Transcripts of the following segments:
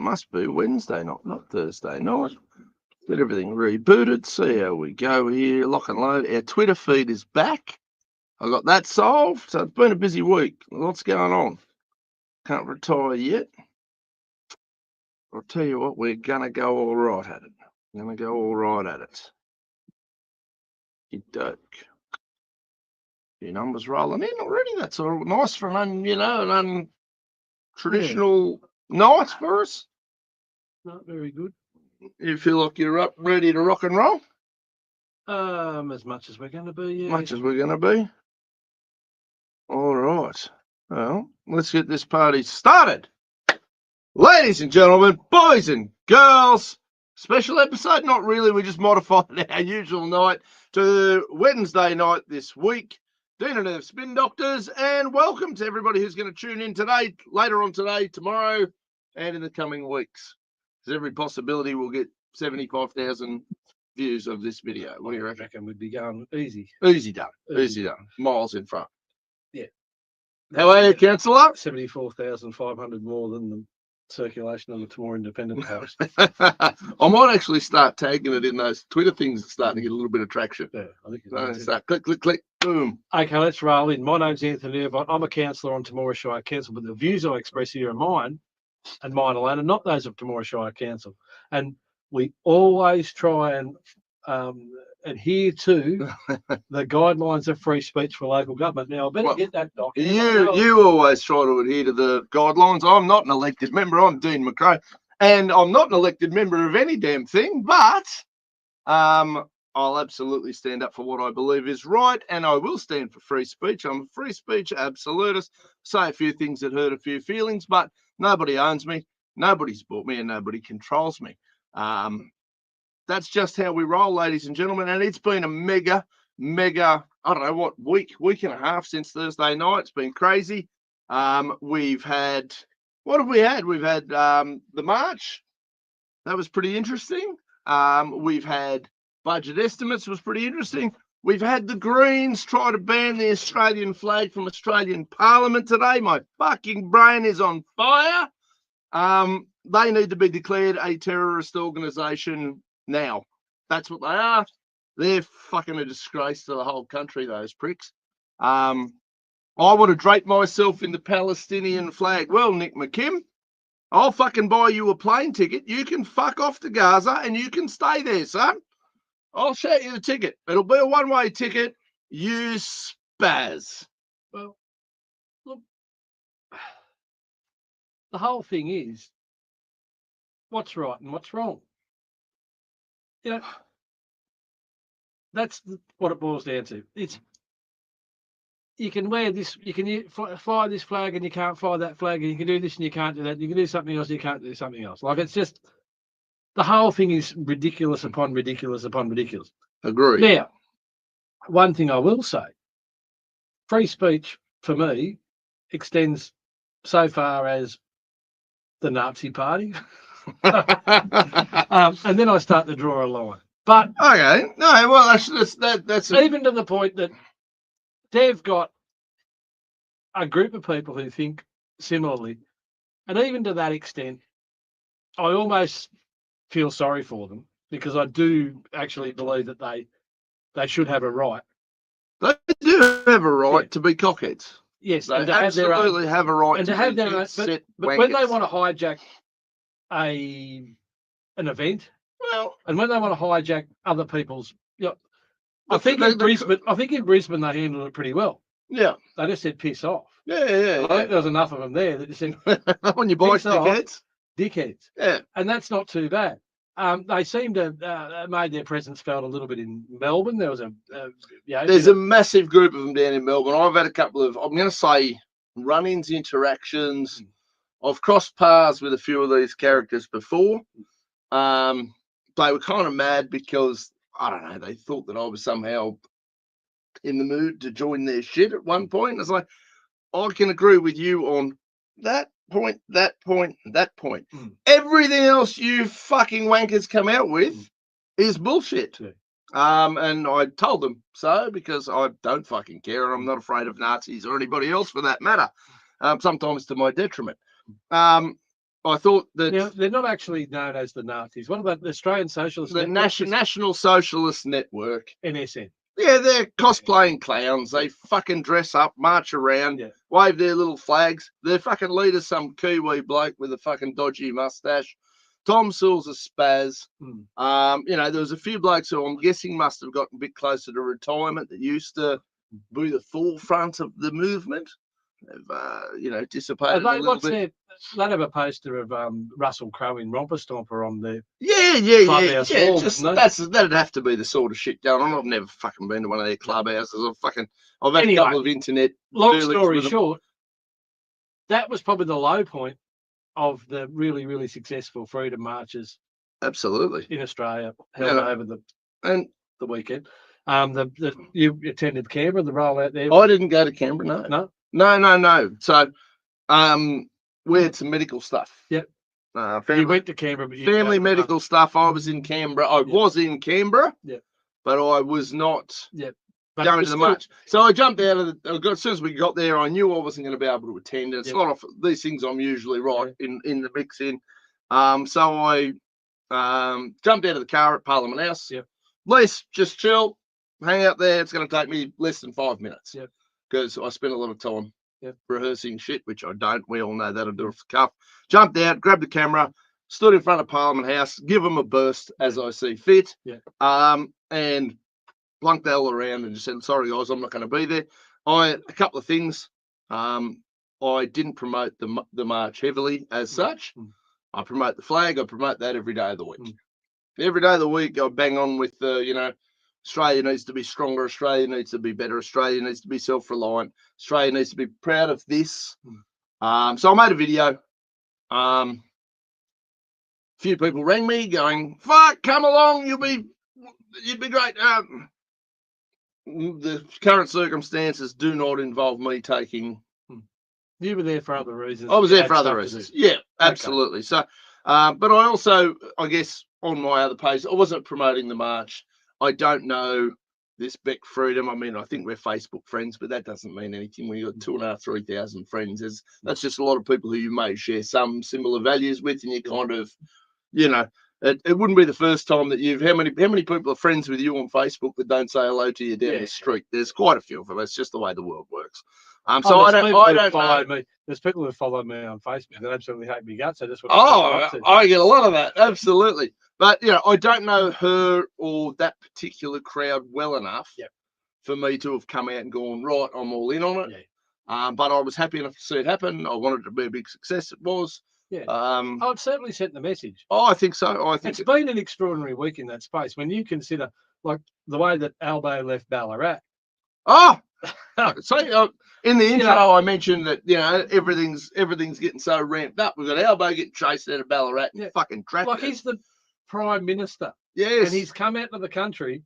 must be Wednesday night, not Thursday night. Get everything rebooted. See how we go here. Lock and load. Our Twitter feed is back. I got that solved. So it's been a busy week. Lots going on. Can't retire yet. I'll tell you what, we're gonna go all right at it. Gonna go all right at it. Doke. Your numbers rolling in already. That's all nice for an untraditional night for us. Not very good. You feel like you're up, ready to rock and roll? As much as we're going to be. Yeah. Much as we're going to be. All right. Well, let's get this party started. Ladies and gentlemen, boys and girls, special episode. Not really. We just modified our usual night to Wednesday night this week. Dean and Irv Spin Doctors, and welcome to everybody who's going to tune in today, later on today, tomorrow, and in the coming weeks. There's every possibility we'll get 75,000 views of this video. What do you reckon? I reckon we'd be going easy. Easy done. Easy done. Miles in front. Yeah. How are you, Councillor? 74,500 more than the circulation of the Timor Independent House. I might actually start tagging it in those Twitter things that's starting to get a little bit of traction. Yeah, I think So start click, click, click, boom. Okay, let's roll in. My name's Anthony Irvine. I'm a councillor on Temora Shire Council, but the views I express here are mine and mine alone, and not those of Temora Shire Council. And we always try and adhere to the guidelines of free speech for local government. Now, I better get that document. You always try to adhere to the guidelines. I'm not an elected member. I'm Dean McRae, and I'm not an elected member of any damn thing, but I'll absolutely stand up for what I believe is right, and I will stand for free speech. I'm a free speech absolutist. Say a few things that hurt a few feelings, but nobody owns me, nobody's bought me, and nobody controls me. That's just how we roll, ladies and gentlemen, and it's been a mega, I don't know what, week and a half since Thursday night. It's been crazy. We've had, what have we had? We've had the march. That was pretty interesting. We've had budget estimates, was pretty interesting. We've had the Greens try to ban the Australian flag from Australian Parliament today. My fucking brain is on fire. They need to be declared a terrorist organisation now. That's what they are. They're fucking a disgrace to the whole country, those pricks. I want to drape myself in the Palestinian flag. Well, Nick McKim, I'll fucking buy you a plane ticket. You can fuck off to Gaza and you can stay there, son. I'll shout you the ticket. It'll be a one-way ticket. You spaz. Well, look, the whole thing is what's right and what's wrong. You know, that's what it boils down to. It's you can wear this, you can fly this flag and you can't fly that flag, and you can do this and you can't do that. You can do something else, you can't do something else. Like, it's just, the whole thing is ridiculous upon ridiculous upon ridiculous. Agree. Now, one thing I will say, free speech for me extends so far as the Nazi Party. And then I start to draw a line. But okay, no, well, that's even to the point that they've got a group of people who think similarly, and even to that extent, I almost feel sorry for them, because I do actually believe that they should have a right. They do have a right to be cockheads. Yes, they and to absolutely have a right and to have their own. But when they want to hijack an event, well, and when they want to hijack other people's, I think in Brisbane they handled it pretty well. Yeah, they just said piss off. Yeah. I think there was enough of them there that just said on your bike, dickheads. Yeah, and that's not too bad. They seem to have made their presence felt a little bit in Melbourne. There was there's a massive group of them down in Melbourne. I've had a couple of, I'm going to say, run-ins, interactions. I've crossed paths with a few of these characters before. They were kind of mad because, I don't know, they thought that I was somehow in the mood to join their shit at one point. It's like, I can agree with you on that point, that point, that point. Everything else you fucking wankers come out with is bullshit. Yeah. And I told them so, because I don't fucking care, and I'm not afraid of Nazis or anybody else for that matter. Sometimes to my detriment. I thought that Now, they're not actually known as the Nazis. What about the Australian Socialist the Network? National Socialist Network, NSN. yeah, they're cosplaying clowns. They fucking dress up, march around, Yeah. wave their little flags. Their fucking leader's some Kiwi bloke with a fucking dodgy mustache. Tom Sewell's a spaz. You know, there was a few blokes who I'm guessing must have gotten a bit closer to retirement that used to be the forefront of the movement. Have, you know, dissipated a little bit. They have a poster of Russell Crowe in Romper Stomper on the Yeah. clubhouse wall, Just, don't they? that'd have to be the sort of shit going on. I've never fucking been to one of their clubhouses. I've had Anyway, a couple of internet. Long dealings story with them. short, that was probably the low point of the really, really successful freedom marches Absolutely. in Australia held Yeah. over the And weekend. You attended Canberra, the rollout there. I didn't go to Canberra. No. No. So, we had some medical stuff. Yep. Family, You went to Canberra, but you family medical stuff. I was in Canberra. I was in Canberra. Yep. But I was not. Yep. Going to the march. So I jumped out of as soon as we got there, I knew I wasn't going to be able to attend. And it's not off these things I'm usually right in the mix in. So I jumped out of the car at Parliament House. Yep. Les, just chill, hang out there. It's going to take me less than 5 minutes. Yep. Because I spent a lot of time Yep. rehearsing shit, which I don't. We all know that. I do it off the cuff. Jumped out, grabbed the camera, stood in front of Parliament House, give them a burst as I see fit. And plunked they all around and just said, sorry guys, I'm not going to be there. A couple of things. I didn't promote the march heavily as such. I promote the flag. I promote that every day of the week. Every day of the week, I bang on with Australia needs to be stronger. Australia needs to be better. Australia needs to be self-reliant. Australia needs to be proud of this. So I made a video. A few people rang me going, fuck, come along. You'd be great. The current circumstances do not involve me taking. You were there for other reasons. I was there for other reasons. Yeah, absolutely. So, but I also, I guess, on my other page, I wasn't promoting the march. I don't know this Beck Freedom. I mean, I think we're Facebook friends, but that doesn't mean anything. We got 2,500, 3,000 friends. That's just a lot of people who you may share some similar values with, and you kind of, it wouldn't be the first time that how many people are friends with you on Facebook that don't say hello to you down the street? There's quite a few of them. It's just the way the world works. So I don't follow know. me. There's people who follow me on Facebook that absolutely hate me guts. I just want I get a lot of that. Absolutely. But I don't know her or that particular crowd well enough for me to have come out and gone, right, I'm all in on it. But I was happy enough to see it happen. I wanted it to be a big success. It was. Yeah. I've certainly sent the message. Oh, I think so. It's been an extraordinary week in that space. When you consider, like, the way that Albo left Ballarat. Oh, so in the intro, I mentioned that everything's getting so ramped up. We've got Albo getting chased out of Ballarat and fucking trapped. Like, he's the Prime Minister. Yes, and he's come out of the country.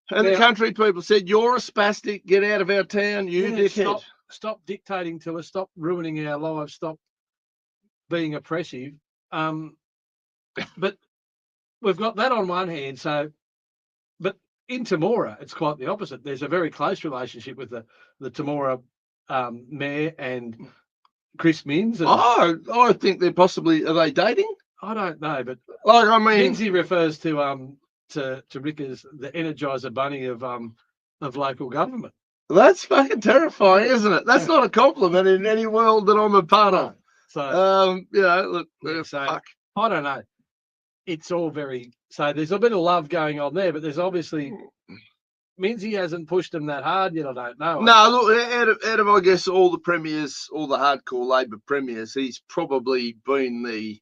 And the country people said, "You're a spastic. Get out of our town, you dickhead. Stop dictating to us. Stop ruining our lives. Stop being oppressive." But we've got that on one hand. So, but in Temora, it's quite the opposite. There's a very close relationship with the Temora mayor and Chris Minns. I think they're possibly. Are they dating? I don't know, but like, I mean, Minnsy refers to Rick as the Energizer Bunny of local government. That's fucking terrifying, isn't it? That's not a compliment in any world that I'm a part of. So, look, fuck. I don't know. It's all very, so there's a bit of love going on there, but there's obviously, Minnsy hasn't pushed them that hard yet, I don't know. No, look, out of I guess all the premiers, all the hardcore Labor premiers, he's probably been the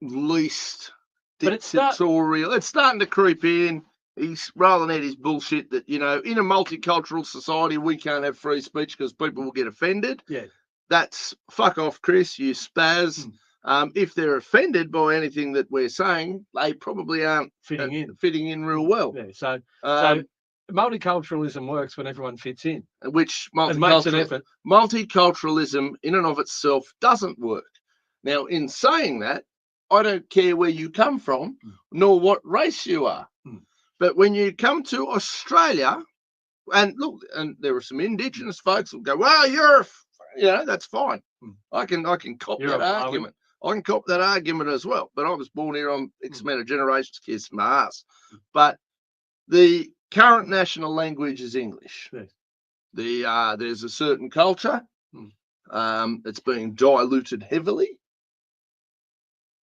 least dictatorial. It's starting to creep in. He's rolling out his bullshit that, in a multicultural society, we can't have free speech because people will get offended. Yeah. That's fuck off, Chris, you spaz. If they're offended by anything that we're saying, they probably aren't fitting in real well. Yeah, so multiculturalism works when everyone fits in. Which makes an effort. Multiculturalism in and of itself doesn't work. Now, in saying that, I don't care where you come from, nor what race you are. But when you come to Australia, and look, and there are some Indigenous folks who go, well, that's fine. I can cop You're that a Bowen. argument. I can cop that argument as well. But I was born here on X amount of generations, kiss my ass. But the current national language is English. Yes. There's a certain culture. It's being diluted heavily.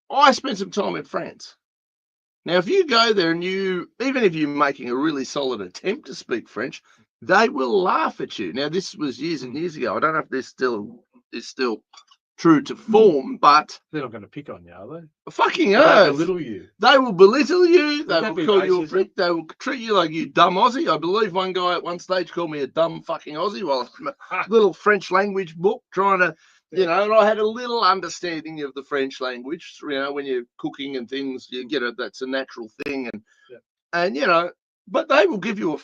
I spent some time in France. Now, if you go there and even if you're making a really solid attempt to speak French, they will laugh at you. Now, this was years and years ago. I don't know if this is still true to form, but They're not going to pick on you, are they? fucking They earth. belittle you. They will belittle you. They that will be call you a racism? prick. They will treat you like you dumb Aussie. I believe one guy at one stage called me a dumb fucking Aussie while a little French language book trying to, and I had a little understanding of the French language. When you're cooking and things, you get it. That's a natural thing. And but they will give you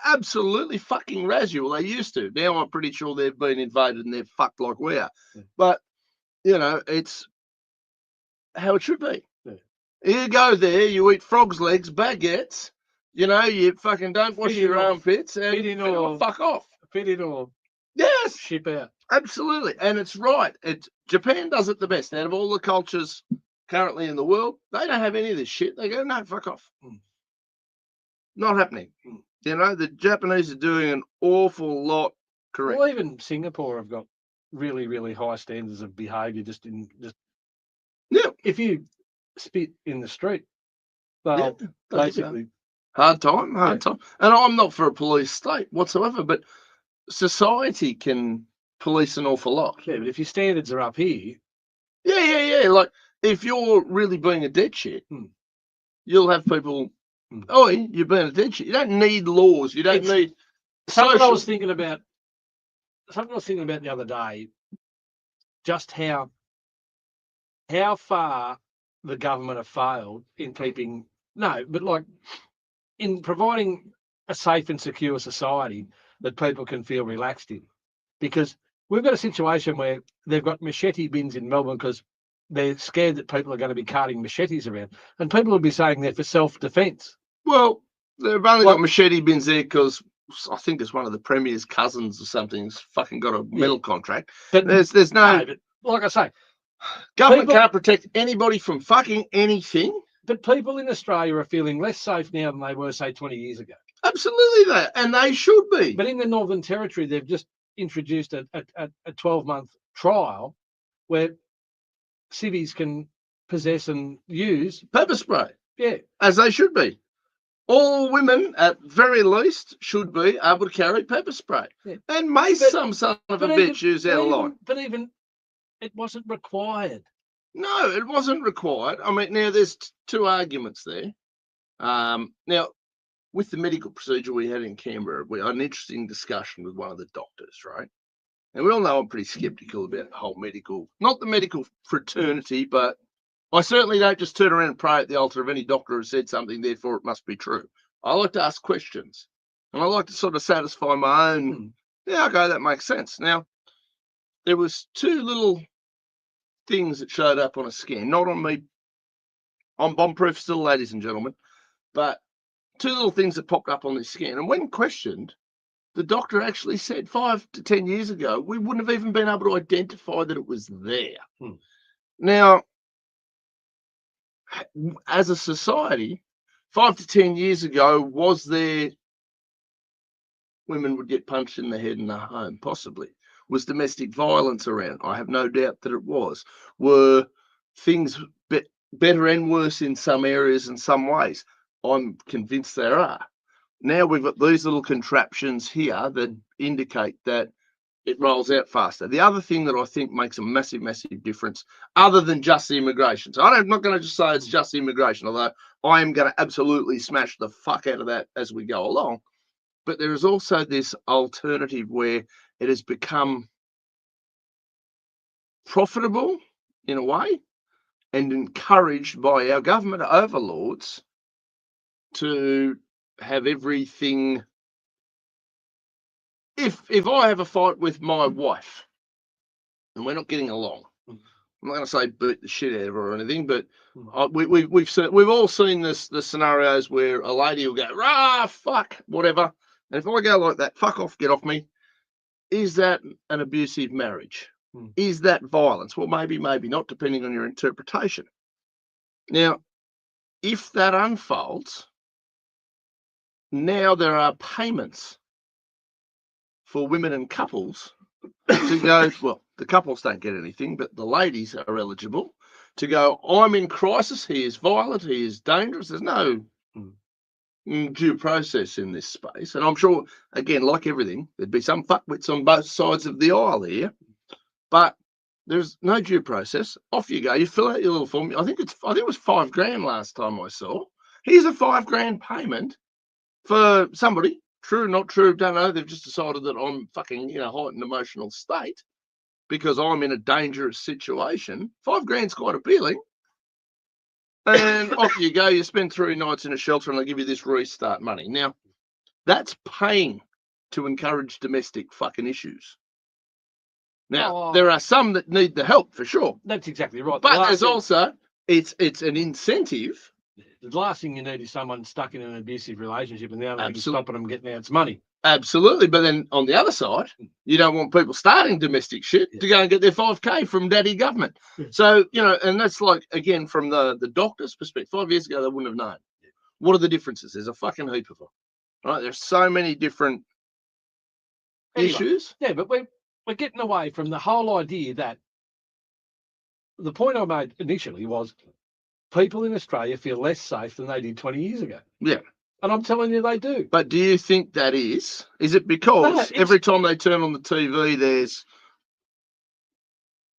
absolutely fucking razz you. Well, they used to. Now I'm pretty sure they've been invaded and they're fucked like we are. But, it's how it should be. You go there, you eat frog's legs, baguettes, you fucking don't wash your armpits and fuck off. Fit in or Yes, ship out. absolutely. And it's right. Japan does it the best. Out of all the cultures currently in the world, they don't have any of this shit. They go, no, fuck off. Not happening. The Japanese are doing an awful lot correct. Well, even Singapore have got really, really high standards of behaviour. If you spit in the street, they'll basically hard time. And I'm not for a police state whatsoever, but society can police an awful lot. Yeah, but if your standards are up here, yeah. Like if you're really being a dead shit, you'll have people. Oh, you're being a dead shit. You don't need laws. You don't need. Something I was thinking about the other day, just how far the government have failed in in providing a safe and secure society that people can feel relaxed in. Because we've got a situation where they've got machete bins in Melbourne because they're scared that people are going to be carting machetes around. And people will be saying they're for self-defence. Well, they've only got machete bins there because I think it's one of the Premier's cousins or something who's fucking got a metal contract. But there's no... But like I say, government can't protect anybody from fucking anything. But people in Australia are feeling less safe now than they were, say, 20 years ago. Absolutely, and they should be. But in the Northern Territory, they've just introduced a 12-month trial where civvies can possess and use pepper spray. Yeah. As they should be. All women, at very least, should be able to carry pepper spray. Yeah. And some son of a bitch use out of line. But even it wasn't required. No, it wasn't required. I mean, now there's two arguments there. Now, with the medical procedure we had in Canberra, we had an interesting discussion with one of the doctors, right? And we all know I'm pretty skeptical about the whole not the medical fraternity, but I certainly don't just turn around and pray at the altar of any doctor who said something, therefore it must be true. I like to ask questions. And I like to sort of satisfy my own, okay, that makes sense. Now, there was two little things that showed up on a scan, not on me. I'm bomb-proof still, ladies and gentlemen, but two little things that popped up on this scan. And when questioned, the doctor actually said 5 to 10 years ago, we wouldn't have even been able to identify that it was there. Now, as a society, 5 to 10 years ago, was there women would get punched in the head in the home? Possibly. Was domestic violence around? I have no doubt that it was. Were things better and worse in some areas in some ways? I'm convinced there are. Now we've got these little contraptions here that indicate that it rolls out faster. The other thing that I think makes a massive, massive difference, other than just the immigration. So I'm not going to just say it's just immigration, although I am going to absolutely smash the fuck out of that as we go along. But there is also this alternative where it has become profitable in a way and encouraged by our government overlords to have everything. If I have a fight with my wife and we're not getting along, I'm not going to say beat the shit out of her or anything, but we've all seen the scenarios where a lady will go, rah, fuck, whatever. And if I go like that, fuck off, get off me, is that an abusive marriage? Is that violence? Well, maybe not, depending on your interpretation. Now, if that unfolds, now there are payments for women and couples to go, well, the couples don't get anything, but the ladies are eligible to go, I'm in crisis, he is violent, he is dangerous. There's no due process in this space. And I'm sure, again, like everything, there'd be some fuckwits on both sides of the aisle here, but there's no due process. Off you go. You fill out your little form. I think it was $5,000 last time I saw. Here's a $5,000 payment for somebody. True, not true, don't know. They've just decided that I'm fucking in a heightened emotional state because I'm in a dangerous situation. $5,000's quite appealing. And off you go. You spend 3 nights in a shelter and they give you this restart money. Now, that's paying to encourage domestic fucking issues. Now, there are some that need the help for sure. That's exactly right. But there's also, it's an incentive. The last thing you need is someone stuck in an abusive relationship and the only thing stopping them getting out is money. Absolutely. But then on the other side, you don't want people starting domestic shit to go and get their $5,000 from daddy government. So, and that's like, again, from the doctor's perspective, 5 years ago, they wouldn't have known. What are the differences? There's a fucking heap of them. Right? There's so many different issues. Yeah, but we're getting away from the whole idea that the point I made initially was people in Australia feel less safe than they did 20 years ago. Yeah. And I'm telling you, they do. But do you think that is it because every time they turn on the TV, there's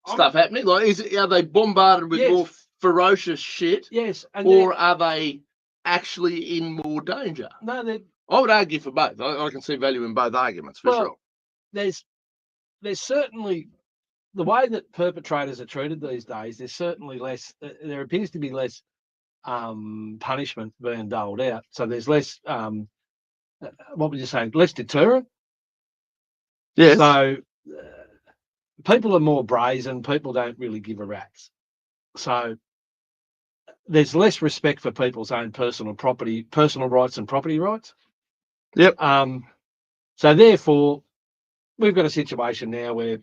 stuff happening? Like, are they bombarded with more ferocious shit? Yes. Or are they actually in more danger? No, I would argue for both. I can see value in both arguments for sure. There's certainly the way that perpetrators are treated these days. There's certainly less. There appears to be less punishment being doled out. So there's less. What would you say? Less deterrent. Yes. So people are more brazen. People don't really give a rat's. So there's less respect for people's own personal rights and property rights. Yep. So therefore, we've got a situation now where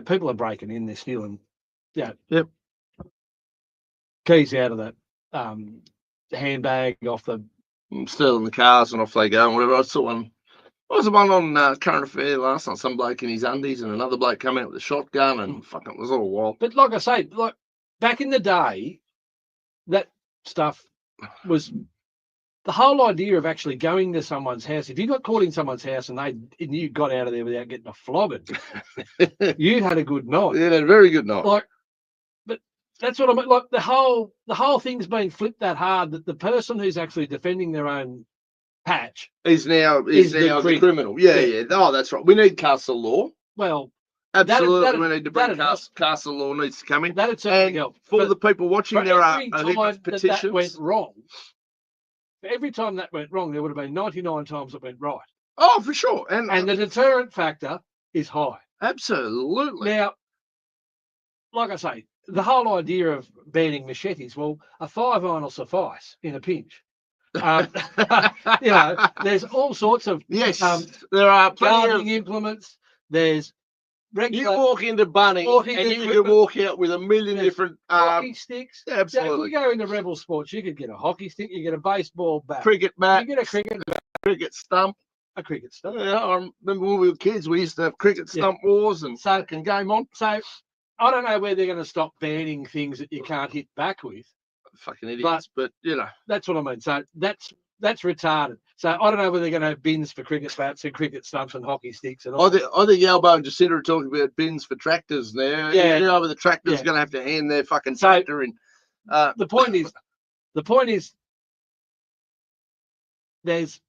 people are breaking in, they're stealing, keys out of the handbag, off the stealing the cars, and off they go and whatever. I saw one. What was the one on Current Affair last night? Some bloke in his undies and another bloke come out with a shotgun and fucking it was all wild. But like I say, like back in the day, that stuff was the whole idea of actually going to someone's house. If you got caught in someone's house and you got out of there without getting a flogging, you had a good night. You had a very good night. But that's what I mean. Like the whole thing's been flipped that hard that the person who's actually defending their own patch is now the criminal. Yeah. Oh, that's right. We need castle law. Well, absolutely, we need to bring castle law needs to come in. That'd certainly help. For the people watching, there are petitions. That went wrong. Every time that went wrong, there would have been 99 times it went right. Oh, for sure. And the deterrent factor is high. Absolutely. Now, like I say, the whole idea of banning machetes, well, a 5-iron will suffice in a pinch. There's all sorts of there are gardening implements. There's regular. You walk into Bunnings and you can walk out with a million different hockey sticks. Yeah, absolutely. If you go into Rebel Sports, you could get a hockey stick, you get a baseball bat, cricket bat, you get a cricket bat, cricket stump. A cricket stump. Yeah, I remember when we were kids, we used to have cricket stump wars and fucking game on. So I don't know where they're going to stop banning things that you can't hit back with. Fucking idiots, but that's what I mean. So that's retarded. So I don't know whether they're going to have bins for cricket bats and cricket stumps and hockey sticks and all. I think Yalbo and Jacinta are talking about bins for tractors now. Yeah, the tractor's going to have to hand their fucking tractor in. The point is, there's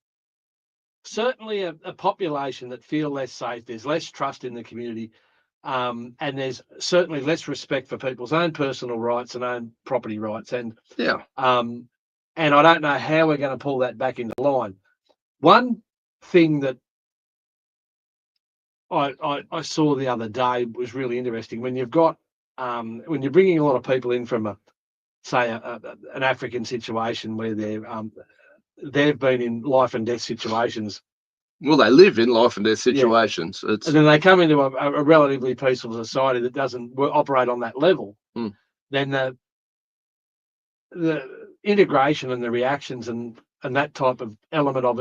certainly a population that feel less safe. There's less trust in the community. And there's certainly less respect for people's own personal rights and own property rights. And and I don't know how we're going to pull that back into line. One thing that I saw the other day was really interesting. When you've got when you're bringing a lot of people in from an African situation where they've been in life and death situations Well, they live in life and their situations. It's and then they come into a relatively peaceful society that doesn't operate on that level, then the integration and the reactions and that type of element of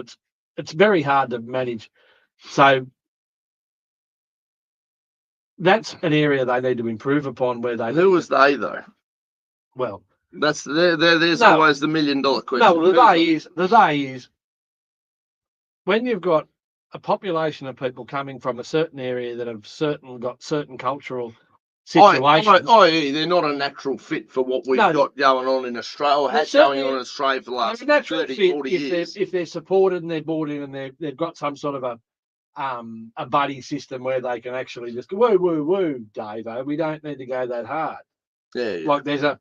it's very hard to manage. So that's an area they need to improve upon. Where they who was they though? well, There's always the $1 million question. no, the day is when you've got a population of people coming from a certain area that have got certain cultural situations. i.e. they're not a natural fit for what we've got going on in Australia, or has going on in Australia for the last 30, 40 years. If they're supported and they're brought in and they've got some sort of a buddy system where they can actually just go, woo, woo, woo, Davo, we don't need to go that hard. Yeah. Like there's a,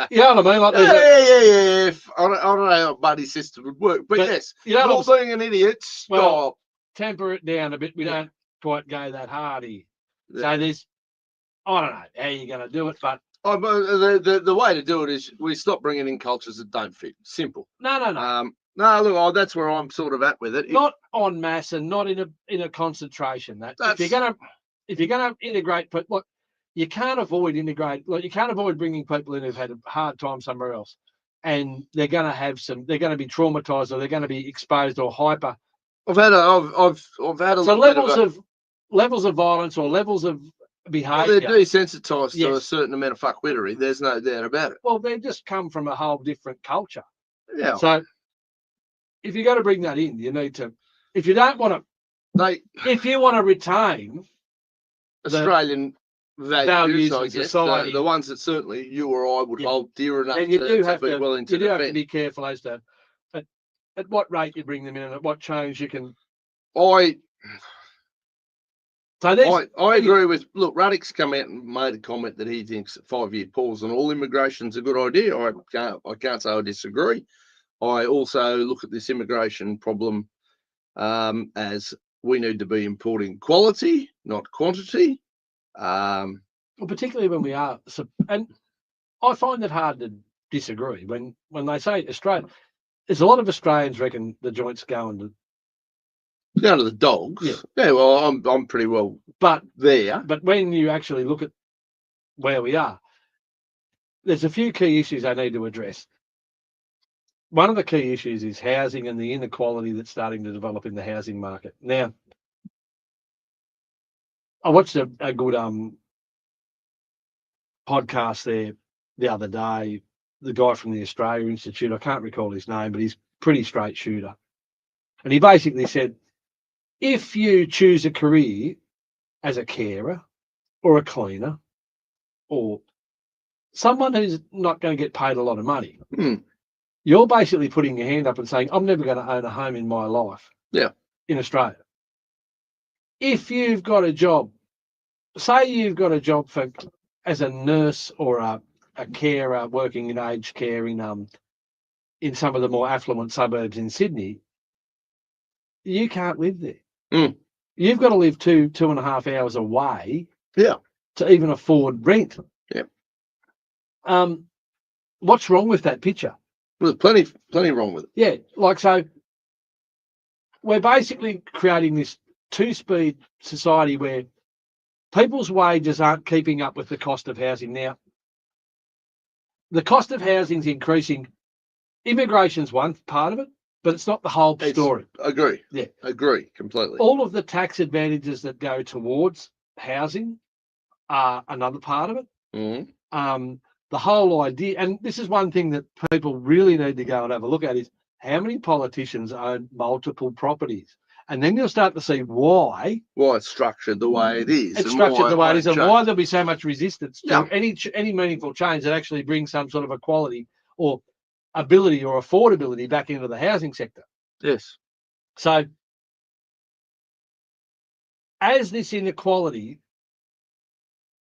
you know what I mean? Like yeah. I don't know how a buddy system would work, but yes, not being an idiot, stop. Well, temper it down a bit. We don't quite go that hard here. So there's, I don't know how you're going to do it, but the way to do it is we stop bringing in cultures that don't fit. Simple. No. No, look, that's where I'm sort of at with it. Not en masse and not in a concentration. If you're gonna integrate, but look, you can't avoid bringing people in who've had a hard time somewhere else, and they're going to be traumatized, or they're going to be exposed or hyper. I've had a levels of violence or levels of behaviour. Well, they're desensitized to a certain amount of fuckwittery. There's no doubt about it. Well, they just come from a whole different culture. Yeah. So if you're going to bring that in, you need to. If you don't want to, if you want to retain Australian values, I and guess, society, the ones that certainly you or I would hold dear enough and you do have to be willing to you do defend. have to be careful as to at what rate you bring them in and at what change you can. I agree with. Look, Ruddock's come out and made a comment that he thinks a 5-year pause on all immigration's a good idea. I can't say I disagree. I also look at this immigration problem as we need to be importing quality, not quantity. Well, particularly when we are, and I find it hard to disagree when they say Australia. There's a lot of Australians reckon the joint's going to the dogs. Yeah. Well, I'm pretty well, there. But when you actually look at where we are, there's a few key issues I need to address. One of the key issues is housing and the inequality that's starting to develop in the housing market. Now, I watched a good podcast there the other day. The guy from the Australia Institute, I can't recall his name, but he's pretty straight shooter. And he basically said, if you choose a career as a carer or a cleaner or someone who's not going to get paid a lot of money, you're basically putting your hand up and saying, I'm never going to own a home in my life in Australia. If you've got a job, say you've got a job as a nurse or a carer working in aged care in some of the more affluent suburbs in Sydney, you can't live there. You've got to live 2.5 hours away to even afford rent. What's wrong with that picture? Well, there's plenty wrong with it. Yeah, like so we're basically creating this two-speed society where people's wages aren't keeping up with the cost of housing. Now, the cost of housing is increasing. Immigration's one part of it, but it's not the whole story. Agree. Yeah. Agree completely. All of the tax advantages that go towards housing are another part of it. The whole idea, and this is one thing that people really need to go and have a look at, is how many politicians own multiple properties? And then you'll start to see why it's structured the way it is. It's structured the way it is, and why there'll be so much resistance to any meaningful change that actually brings some sort of equality or ability or affordability back into the housing sector. Yes. So as this inequality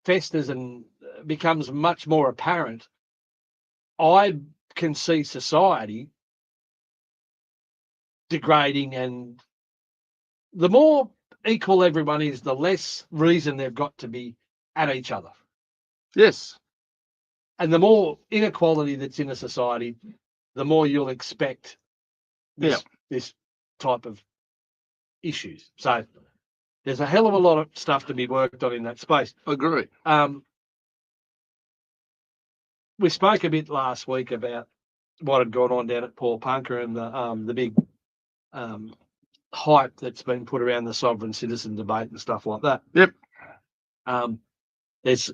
festers and becomes much more apparent, I can see society degrading, and the more equal everyone is, the less reason they've got to be at each other. Yes. And the more inequality that's in a society, the more you'll expect this type of issues. So there's a hell of a lot of stuff to be worked on in that space. Agree. We spoke a bit last week about what had gone on down at Paul Punker and the big hype that's been put around the sovereign citizen debate and stuff like that. Yep. There's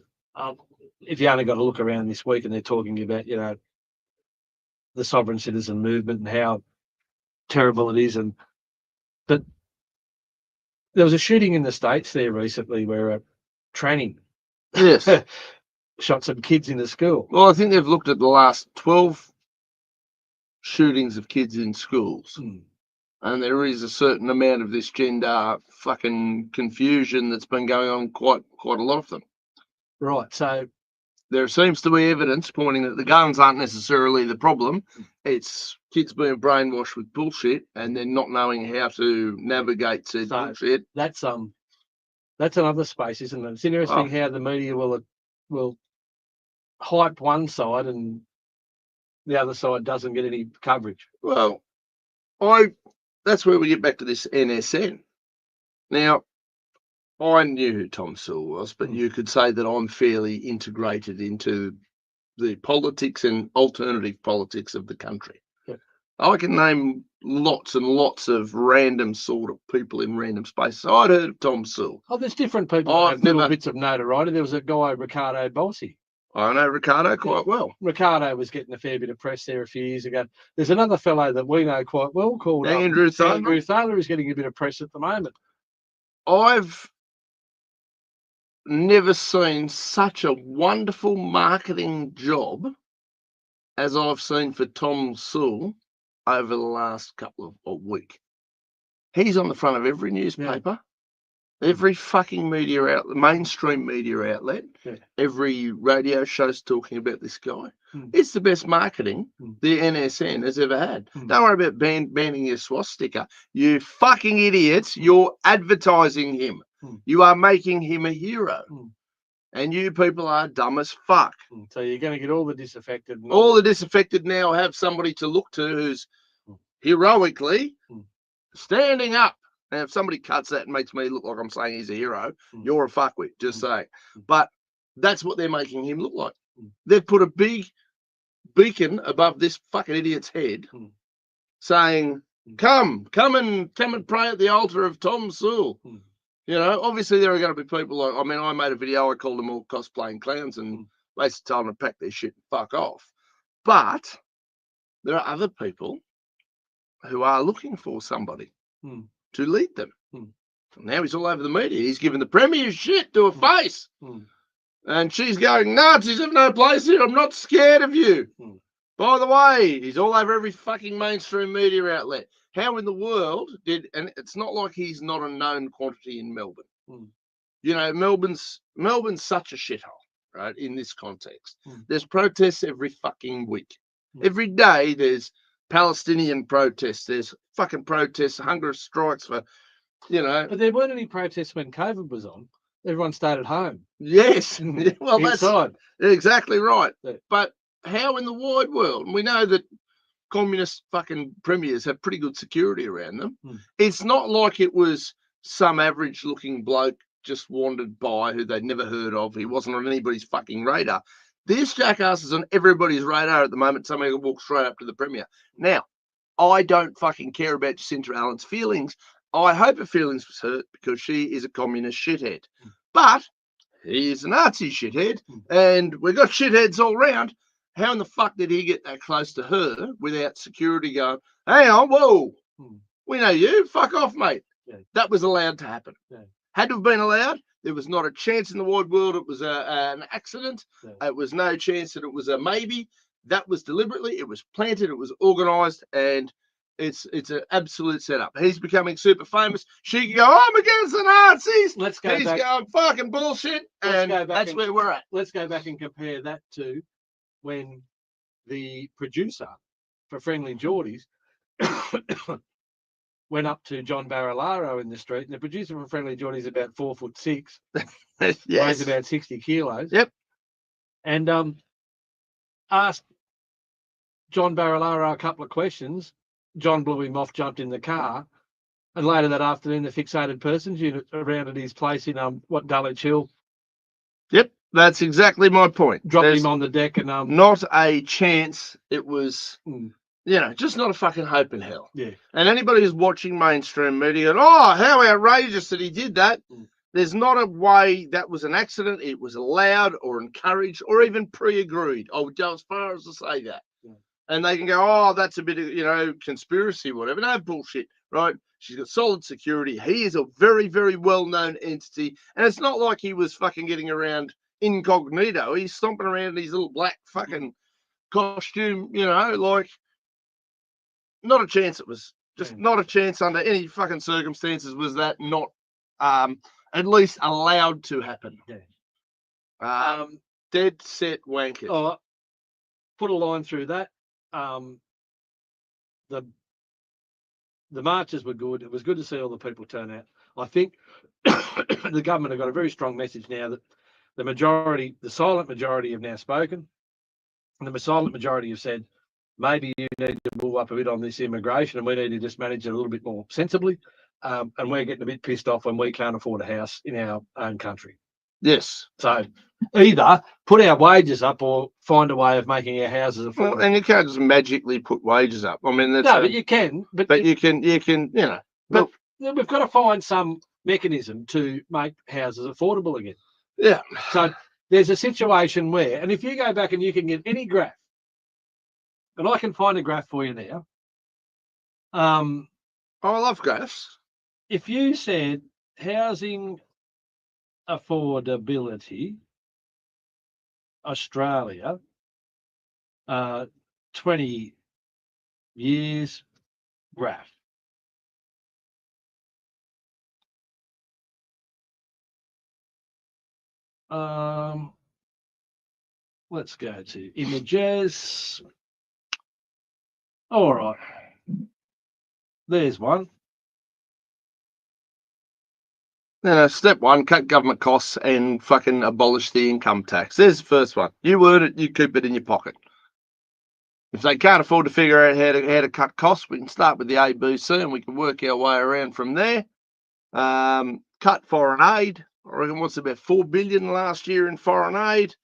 if you only got to look around this week and they're talking about, the sovereign citizen movement and how terrible it is. But there was a shooting in the States there recently where a tranny Yes. shot some kids in the school. Well, I think they've looked at the last 12 shootings of kids in schools. And there is a certain amount of this gender fucking confusion that's been going on quite a lot of them. Right. So there seems to be evidence pointing that the guns aren't necessarily the problem. It's kids being brainwashed with bullshit and then not knowing how to navigate said bullshit. That's another space, isn't it? It's interesting how the media will hype one side and the other side doesn't get any coverage. Well, that's where we get back to this NSN. Now, I knew who Tom Sewell was, but you could say that I'm fairly integrated into the politics and alternative politics of the country. Yeah. I can name lots and lots of random sort of people in random spaces. I'd heard of Tom Sewell. Oh, there's different people that have little bits of notoriety. There was a guy, Ricardo Bossi. I know Ricardo quite well. Ricardo was getting a fair bit of press there a few years ago. There's another fellow that we know quite well called Andrew Thaler. Andrew Thaler is getting a bit of press at the moment. I've never seen such a wonderful marketing job as I've seen for Tom Sewell over the last couple of weeks. He's on the front of every newspaper, every fucking media outlet, mainstream media outlet, every radio show's talking about this guy. It's the best marketing the NSN has ever had. Don't worry about banning your swastika. You fucking idiots, you're advertising him. You are making him a hero. And you people are dumb as fuck. So you're going to get all the disaffected. All the disaffected now have somebody to look to who's heroically standing up. And if somebody cuts that and makes me look like I'm saying he's a hero, you're a fuckwit, just saying. But that's what they're making him look like. They've put a big beacon above this fucking idiot's head saying, come and pray at the altar of Tom Sewell. Obviously there are going to be people like, I made a video, I called them all cosplaying clowns and basically told them to pack their shit and fuck off. But there are other people who are looking for somebody to lead them. Now he's all over the media. He's giving the Premier shit to her face. And she's going, Nazis have no place here. I'm not scared of you. By the way, he's all over every fucking mainstream media outlet. How in the world and it's not like he's not a known quantity in Melbourne. Melbourne's such a shithole, right, in this context. There's protests every fucking week. Every day there's Palestinian protests. There's fucking protests, hunger strikes for, But there weren't any protests when COVID was on. Everyone stayed at home. Yes. Well, inside. That's exactly right. Yeah. But how in the wide world? And we know that communist fucking premiers have pretty good security around them. It's not like it was some average looking bloke just wandered by who they'd never heard of. He wasn't on anybody's fucking radar. This jackass is on everybody's radar at the moment. Somebody will walk straight up to the Premier. Now, I don't fucking care about Jacinta Allen's feelings. I hope her feelings was hurt because she is a communist shithead. But he is a Nazi shithead, and we've got shitheads all around. How in the fuck did he get that close to her without security going, hang on, whoa, we know you, fuck off, mate. That was allowed to happen. Had to have been allowed. There was not a chance in the wide world it was an accident. It was no chance that it was a maybe. That was deliberately, it was planted, it was organised, and it's an absolute setup. He's becoming super famous. She can go, I'm against the Nazis. He's going fucking bullshit, and that's where we're at. Let's go back and compare that to when the producer for Friendly Geordies went up to John Barilaro in the street, and the producer for Friendly Geordies is about 4'6", weighs about 60 kilos. Yep. And asked John Barilaro a couple of questions. John blew him off, jumped in the car, And later that afternoon, the fixated persons unit around at his place in Dulwich Hill, Yep, that's exactly my point. dropped There's him on the deck, and not a chance. It was, Mm. just not a fucking hope in hell. Yeah. And anybody who's watching mainstream media, and, oh, how outrageous that he did that. Mm. There's not a way that was an accident. It was allowed or encouraged or even pre-agreed. I would go as far as to say that. Yeah. And they can go, oh, that's a bit of, conspiracy, whatever. No bullshit, right? She's got solid security. He is a very, very well-known entity. And it's not like he was fucking getting around incognito. He's stomping around in his little black fucking costume, like, not a chance. It was just not a chance under any fucking circumstances was that not at least allowed to happen. Yeah. Dead set wankers. Oh, put a line through that. The marches were good. It was good to see all the people turn out. I think the government have got a very strong message now that the silent majority have now spoken. And the silent majority have said, maybe you need to move up a bit on this immigration and we need to just manage it a little bit more sensibly. And we're getting a bit pissed off when we can't afford a house in our own country. Yes. So either put our wages up or find a way of making our houses affordable. Well, and you can't just magically put wages up. I mean, that's but you can. But you can, But we've got to find some mechanism to make houses affordable again. Yeah. So there's a situation where, and if you go back and you can get any graph, and I can find a graph for you now. I love graphs. If you said housing affordability, Australia, 20 years graph. Let's go to images. All right. There's one. Step one, cut government costs and fucking abolish the income tax. There's the first one. You earn it, you keep it in your pocket. If they can't afford to figure out how to cut costs, we can start with the ABC and we can work our way around from there. Cut foreign aid. I reckon what's about $4 billion last year in foreign aid.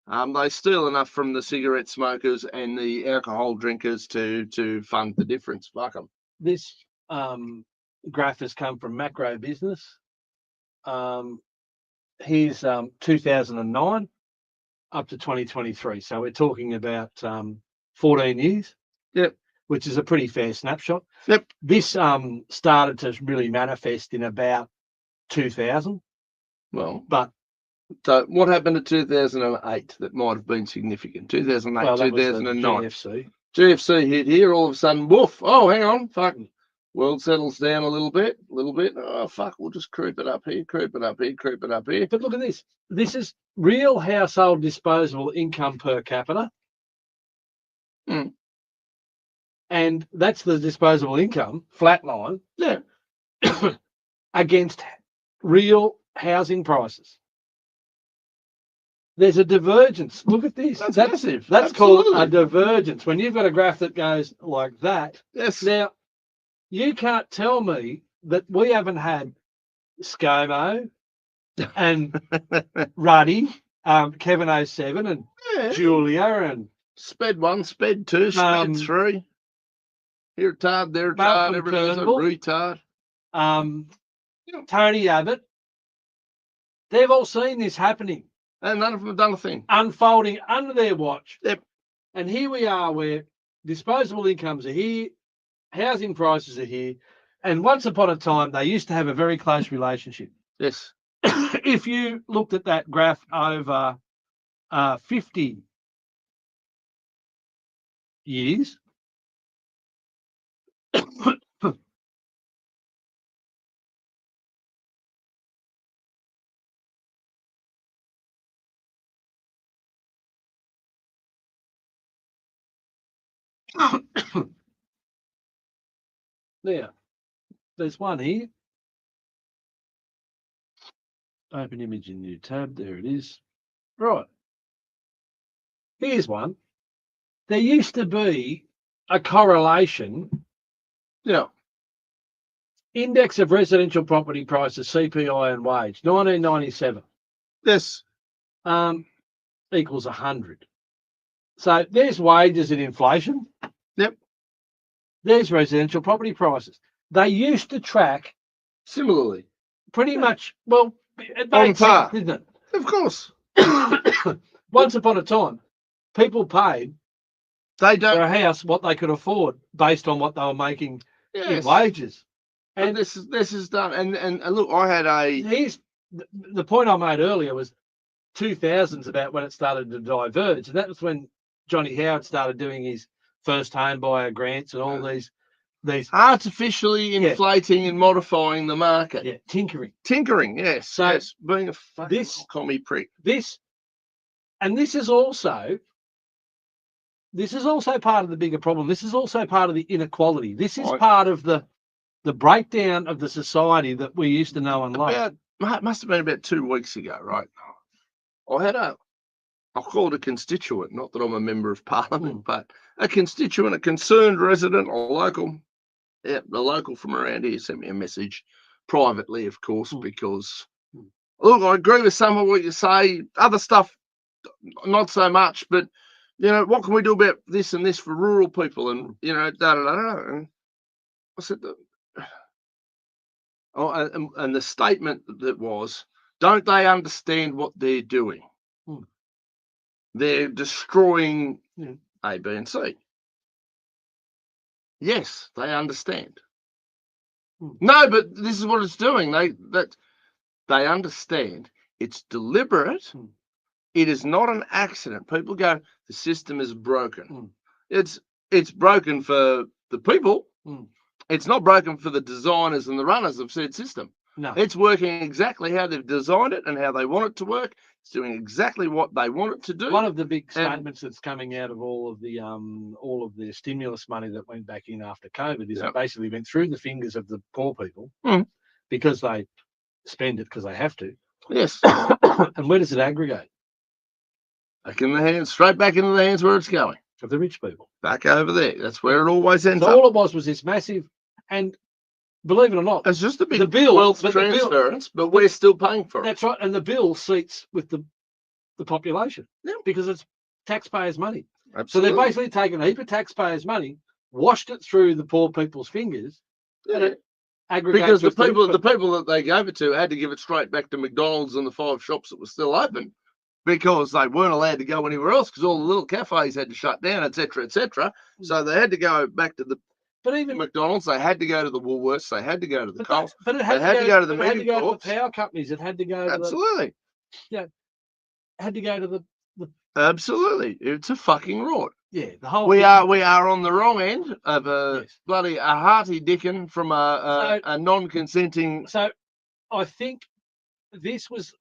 They steal enough from the cigarette smokers and the alcohol drinkers to fund the difference. Fuck them. This graph has come from Macro Business. Here's 2009 up to 2023. So we're talking about 14 years. Yep. Which is a pretty fair snapshot. Yep. This started to really manifest in about 2000. Well, but so what happened in 2008 that might have been significant? 2008, 2009. GFC hit here, all of a sudden, woof. Oh, hang on, fuck. World settles down a little bit. Oh, fuck, we'll just creep it up here, creep it up here, creep it up here. But look at this. This is real household disposable income per capita. Mm. And that's the disposable income, flat line, against real housing prices. There's a divergence. Look at this. That's massive. That's called a divergence. When you've got a graph that goes like that. Yes. Now, you can't tell me that we haven't had ScoMo and Ruddy, Kevin 07 and Julia and Sped 1, Sped 2, Sped 3. Here a tard, there a tard, everything's a retard. Tony Abbott. They've all seen this happening. And none of them have done a thing. Unfolding under their watch. Yep. And here we are where disposable incomes are here, housing prices are here, and once upon a time they used to have a very close relationship. Yes. If you looked at that graph over 50 years, there's one here. Open image in new tab. There it is. Right. Here's one. There used to be a correlation Index of residential property prices, CPI and wage, 1997 Yes. equals 100. So there's wages and inflation. Yep. There's residential property prices. They used to track Similarly. pretty much, well, it On made par. sense, didn't Of course. it? Once upon a time, people paid They for don't. a house what they could afford based on what they were making in Yes. wages. But And this is done. And look, I had a. here's the point I made earlier was 2000s about when it started to diverge. And that was when Johnny Howard started doing his first home buyer grants and all these Artificially inflating and modifying the market. tinkering. Tinkering, yes. So yes. Being a fucking this- commie prick. This is also part of the bigger problem. This is also part of the inequality. This is Right. part of the breakdown of the society that we used to know and love. Must have been about 2 weeks ago, right? I had I'll call it a constituent, not that I'm a member of parliament, but a constituent, a concerned resident, a local, the local from around here sent me a message privately, of course, because look, I agree with some of what you say. Other stuff, not so much, but what can we do about this and this for rural people? And da da da da. And I said, and the statement that was, don't they understand what they're doing? They're destroying A, B, and C. Yes, they understand. No, but this is what it's doing. They understand. It's deliberate. It is not an accident. People go, the system is broken. It's broken for the people. It's not broken for the designers and the runners of said system. No. It's working exactly how they've designed it and how they want it to work. It's doing exactly what they want it to do. One of the big statements that's coming out of all of the stimulus money that went back in after COVID is it basically went through the fingers of the poor people because they spend it because they have to. Yes. And where does it aggregate? Back in the hands, straight back into the hands where it's going. Of the rich people. Back over there. That's where it always ends up. So all it was this massive, and believe it or not, it's just a big wealth transference, but we're still paying for it. That's right. And the bill seats with the population because it's taxpayers' money. Absolutely. So they're basically taking a heap of taxpayers' money, washed it through the poor people's fingers, and it aggregates. Because the people that they gave it to had to give it straight back to McDonald's and the 5 shops that were still open, because they weren't allowed to go anywhere else because all the little cafes had to shut down, etc., etc. So they had to go back to the McDonald's. They had to go to the Woolworths. They had to go to the Coles. But it had to go to the media corps. corps. The power companies. It had to go. Absolutely. Had to go to the. Absolutely, it's a fucking rot. Yeah, the whole. We are on the wrong end of a hearty dickin from a non-consenting. So, I think this was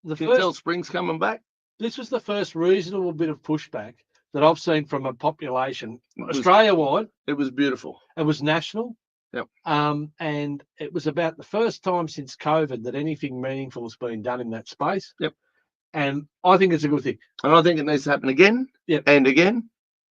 the first. Spring's coming back. This was the first reasonable bit of pushback that I've seen from a population Australia-wide. It was beautiful. It was national. Yep. And it was about the first time since COVID that anything meaningful has been done in that space. Yep. And I think it's a good thing. And I think it needs to happen again. Yep. And again.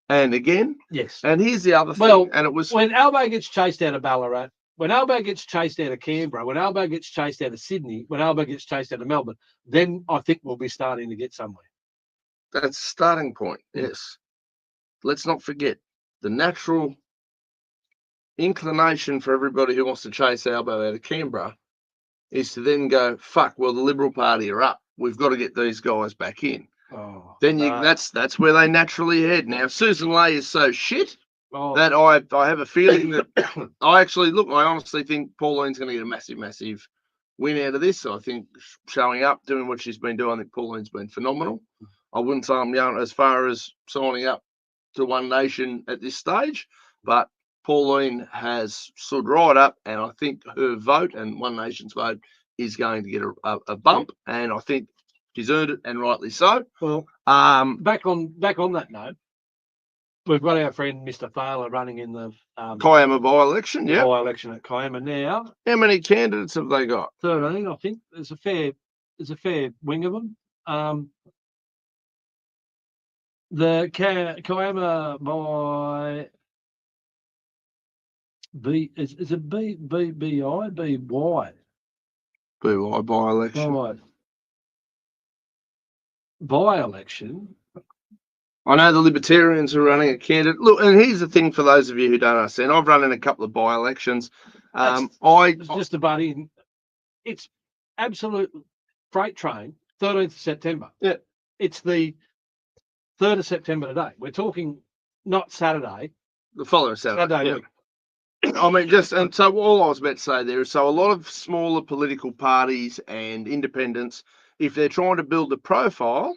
And again. Yes. And here's the other thing. And it was when Albo gets chased out of Ballarat, when Albo gets chased out of Canberra, when Albo gets chased out of Sydney, when Albo gets chased out of Melbourne, then I think we'll be starting to get somewhere. That's a starting point. Yes. Let's not forget the natural inclination for everybody who wants to chase Albo out of Canberra is to then go, fuck, well, the Liberal Party are up. We've got to get these guys back in. That's where they naturally head. Now, Susan Ley is so shit that I have a feeling that I honestly think Pauline's going to get a massive, massive win out of this. I think showing up, doing what she's been doing, I think Pauline's been phenomenal. I wouldn't say I'm going as far as signing up to One Nation at this stage, but Pauline has stood right up, and I think her vote and One Nation's vote is going to get a bump, and I think she's earned it, and rightly so. Well, back on that note, we've got our friend Mr. Thaler running in the Kiama by-election. Yeah, by-election at Kiama now. How many candidates have they got? 13, I think. There's a fair wing of them. The Kiama Is it BBI? BY? BY by-election. By-election. I know the Libertarians are running a candidate. Look, and here's the thing for those of you who don't understand. I've run in a couple of by-elections. It's just a buddy. It's absolute freight train. 13th of September. Yeah. It's the 3rd of September today. We're talking not Saturday. The following Saturday. week. I mean, and so all I was about to say there is, so a lot of smaller political parties and independents, if they're trying to build a profile,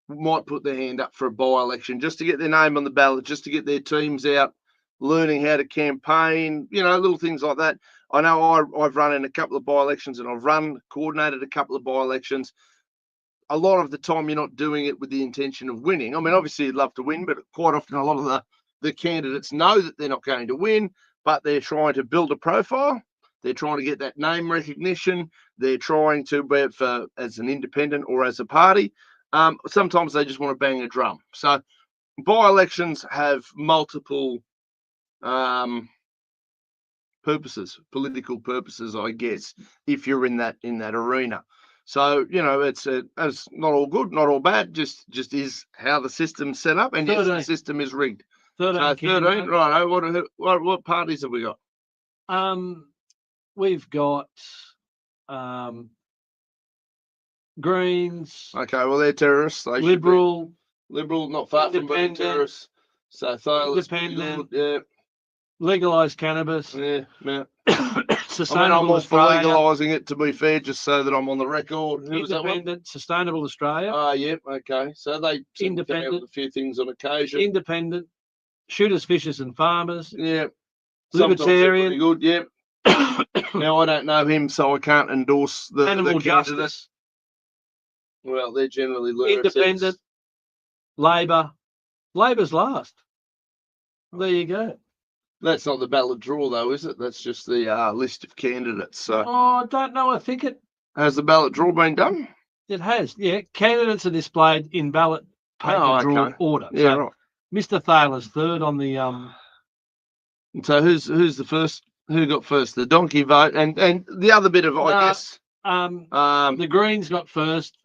might put their hand up for a by-election just to get their name on the ballot, just to get their teams out, learning how to campaign, little things like that. I know I've run in a couple of by-elections and I've coordinated a couple of by-elections. A lot of the time you're not doing it with the intention of winning. I mean, obviously you'd love to win, but quite often a lot of the candidates know that they're not going to win, but they're trying to build a profile. They're trying to get that name recognition. They're trying to be it as an independent or as a party. Sometimes they just want to bang a drum. So by-elections have multiple purposes, political purposes, I guess, if you're in that arena. So, it's not all good, not all bad, just is how the system's set up, and yes, the system is rigged. 13, right? What parties have we got? We've got Greens. Okay, well, they're terrorists. They Liberal, not far from being terrorists. So independent. Yeah. Legalised cannabis. Yeah. Sustainable I'm all for Australia. legalising it, to be fair, just so that I'm on the record. Independent, Sustainable Australia. Yep, okay. So they independent with a few things on occasion. Independent, Shooters, Fishers and Farmers. Yeah. Libertarian. Good, yep. Now, I don't know him, so I can't endorse the Animal candidate. Justice. Well, they're generally lunatics. Independent, Labor. Labor's last. There you go. That's not the ballot draw, though, is it? That's just the list of candidates. So. I don't know. I think it has the ballot draw been done. It has. Yeah, candidates are displayed in ballot paper draw order. Yeah, so right. Mr. Thaler's third on the So who's the first? Who got first? The donkey vote, and the other bit of I guess. The Greens got first.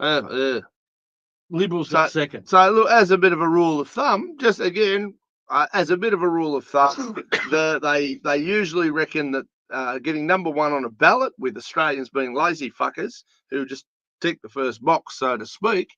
Liberals got second. So look, as a bit of a rule of thumb, just again. As a bit of a rule of thumb, they usually reckon that getting number one on a ballot, with Australians being lazy fuckers who just tick the first box, so to speak,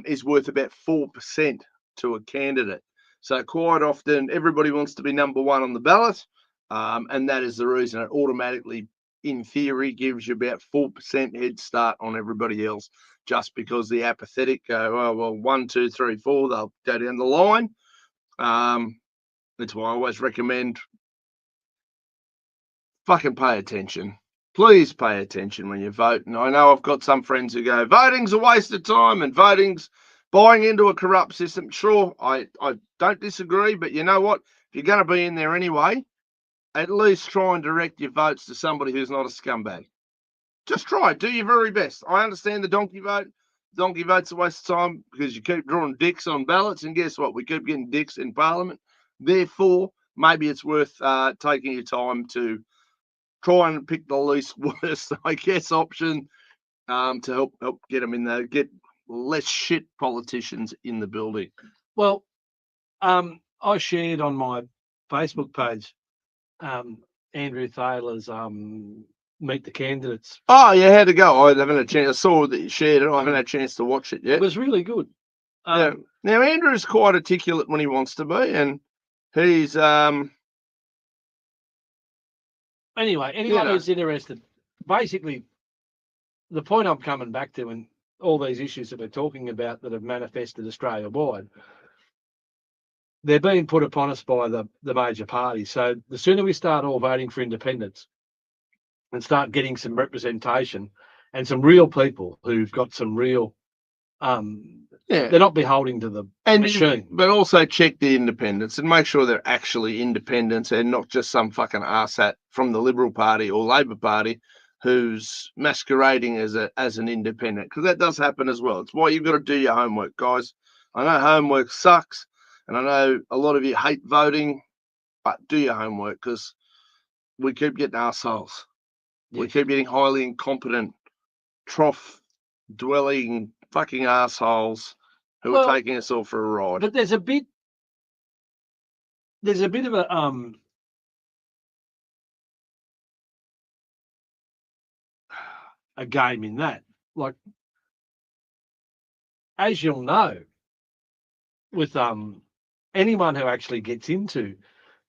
is worth about 4% to a candidate. So quite often, everybody wants to be number one on the ballot, and that is the reason it automatically, in theory, gives you about 4% head start on everybody else, just because the apathetic go, oh, well, 1, 2, 3, 4, they'll go down the line. That's why I always recommend fucking pay attention. Please pay attention when you vote. And I know I've got some friends who go, voting's a waste of time and voting's buying into a corrupt system. Sure, I don't disagree, but you know what? If you're going to be in there anyway, at least try and direct your votes to somebody who's not a scumbag. Just try. Do your very best. I understand the donkey vote. Donkey vote's a waste of time because you keep drawing dicks on ballots, and guess what? We keep getting dicks in Parliament. Therefore, maybe it's worth taking your time to try and pick the least worst, I guess, option to help get them in there, get less shit politicians in the building. Well, I shared on my Facebook page Andrew Thaler's Meet the Candidates. Oh, yeah, how'd it go? I haven't had a chance. I saw that you shared it. I haven't had a chance to watch it yet. It was really good. Yeah. Now, Andrew's quite articulate when he wants to be, and he's anyway, anyone who's interested, basically, the point I'm coming back to, and all these issues that we're talking about that have manifested Australia-wide, they're being put upon us by the major parties. So the sooner we start all voting for independents and start getting some representation and some real people who've got some real, they're not beholden to the machine. But also check the independents and make sure they're actually independents and not just some fucking arsehole from the Liberal Party or Labor Party who's masquerading as an independent, because that does happen as well. It's why you've got to do your homework, guys. I know homework sucks, and I know a lot of you hate voting, but do your homework, because we keep getting assholes. We Yes. keep getting highly incompetent, trough-dwelling fucking assholes who Well, are taking us all for a ride. But there's a bit of a game in that. Like, as you'll know, with anyone who actually gets into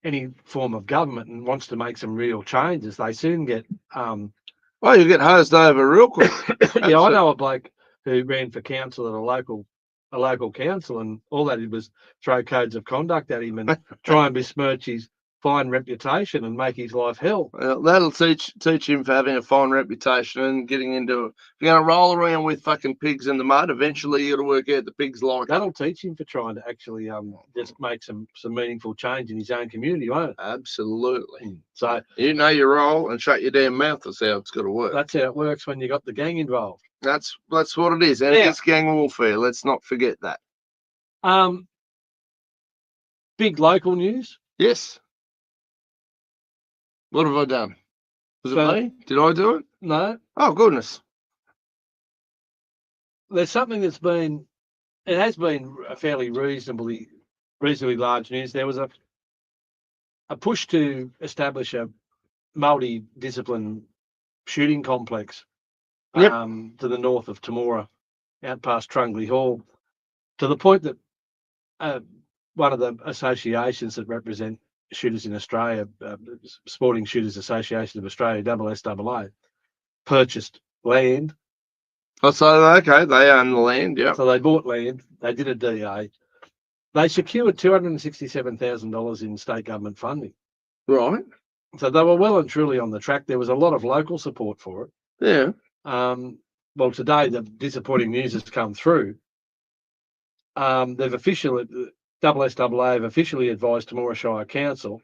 any form of government and wants to make some real changes, they soon get Well, you get hosed over real quick. yeah, I know a bloke who ran for council at a local council, and all they did was throw codes of conduct at him and try and besmirch his fine reputation and make his life hell. Well, that'll teach him for having a fine reputation and getting into. If you're going to roll around with fucking pigs in the mud, eventually you got to work out the pigs like it. That'll teach him for trying to actually just make some meaningful change in his own community, won't it? Absolutely. So You know your role and shut your damn mouth. That's how it's got to work. that's how it works when you got the gang involved. That's what it is, and Yeah. it's gang warfare. Let's not forget that. Big local news. Yes. What have I done? Was So- it me? Did I do it? No, Oh goodness. there's something it has been a fairly reasonably large news. There was a push to establish a multi-discipline shooting complex Yep. to the north of Temora, out past Trungley Hall, to the point that one of the associations that represent shooters in Australia, Sporting Shooters Association of Australia, SSAA, purchased land. Oh, so okay, they own the land. Yeah. So they bought land, they did a DA, they secured $267,000 in state government funding. Right. So they were well and truly on the track. There was a lot of local support for it. Yeah. Well, today the disappointing news has come through. SSAA have officially advised Temora Shire Council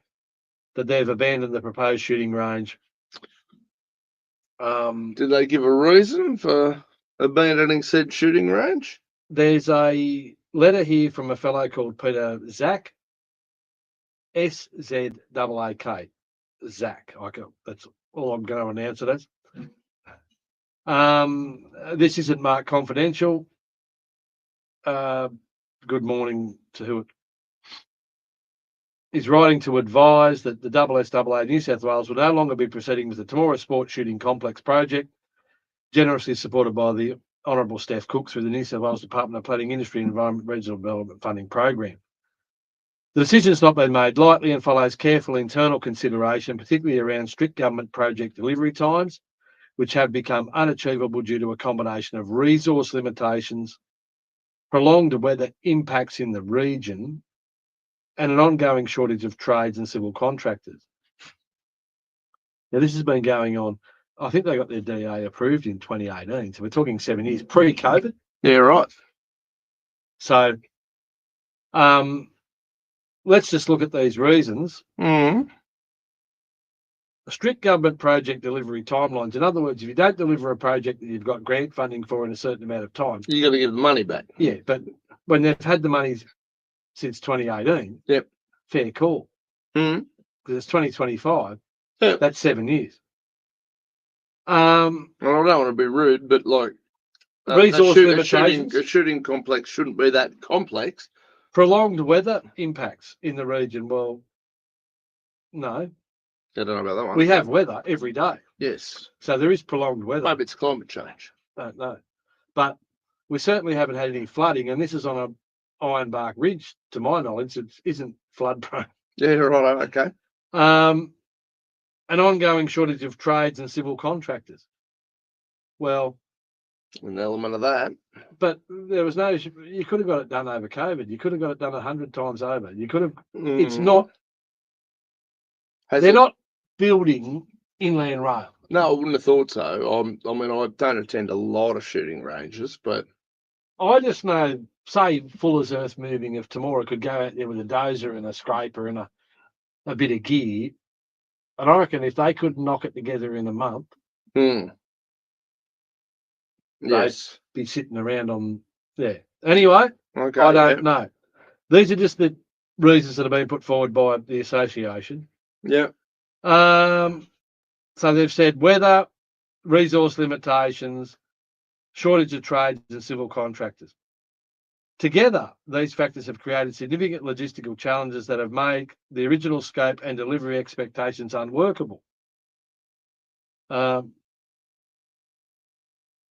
that they've abandoned the proposed shooting range. Did they give a reason for abandoning said shooting range? There's a letter here from a fellow called Peter Zach, SZAAK, Zach. That's all I'm going to announce it as. This isn't marked confidential. Good morning to who it is writing to advise that the SSAA New South Wales will no longer be proceeding with the Temora Sport Shooting Complex project, generously supported by the Honourable Steph Cook through the New South Wales Department of Planning, Industry and Environment Regional Development Funding Program. The decision has not been made lightly and follows careful internal consideration, particularly around strict government project delivery times, which have become unachievable due to a combination of resource limitations, prolonged weather impacts in the region, and an ongoing shortage of trades and civil contractors. Now, this has been going on. I think they got their DA approved in 2018. So we're talking 7 years pre-COVID. Yeah, right. So let's just look at these reasons. Mm. Strict government project delivery timelines. In other words, if you don't deliver a project that you've got grant funding for in a certain amount of time, You got to give the money back. yeah, but when they've had the money since 2018, Yep. fair call. Mm. Because it's 2025. Yeah. That's 7 years. Well, I don't want to be rude, but like Resource a limitations, shooting complex shouldn't be that complex. prolonged weather impacts in the region. Well, no, I don't know about that one. we have weather every day. Yes. So there is prolonged weather. Maybe it's climate change. Don't know. But we certainly haven't had any flooding, and this is on a ironbark ridge, to my knowledge. It isn't flood prone. Yeah, right. Okay. An ongoing shortage of trades and civil contractors. Well, An element of that. but there was no, you could have got it done over COVID. You could have got it done 100 times over. You could have, it's not, they're not building inland rail. No, I wouldn't have thought so. I mean, I don't attend a lot of shooting ranges, but I just know, say, Fuller's Earth Moving, if Temora could go out there with a dozer and a scraper and a bit of gear, and I reckon if they could knock it together in a month, yes. be sitting around on there. Anyway, Okay. I don't know. These are just the reasons that have been put forward by the association. Yeah. So they've said weather, resource limitations, shortage of trades and civil contractors. Together, these factors have created significant logistical challenges that have made the original scope and delivery expectations unworkable. They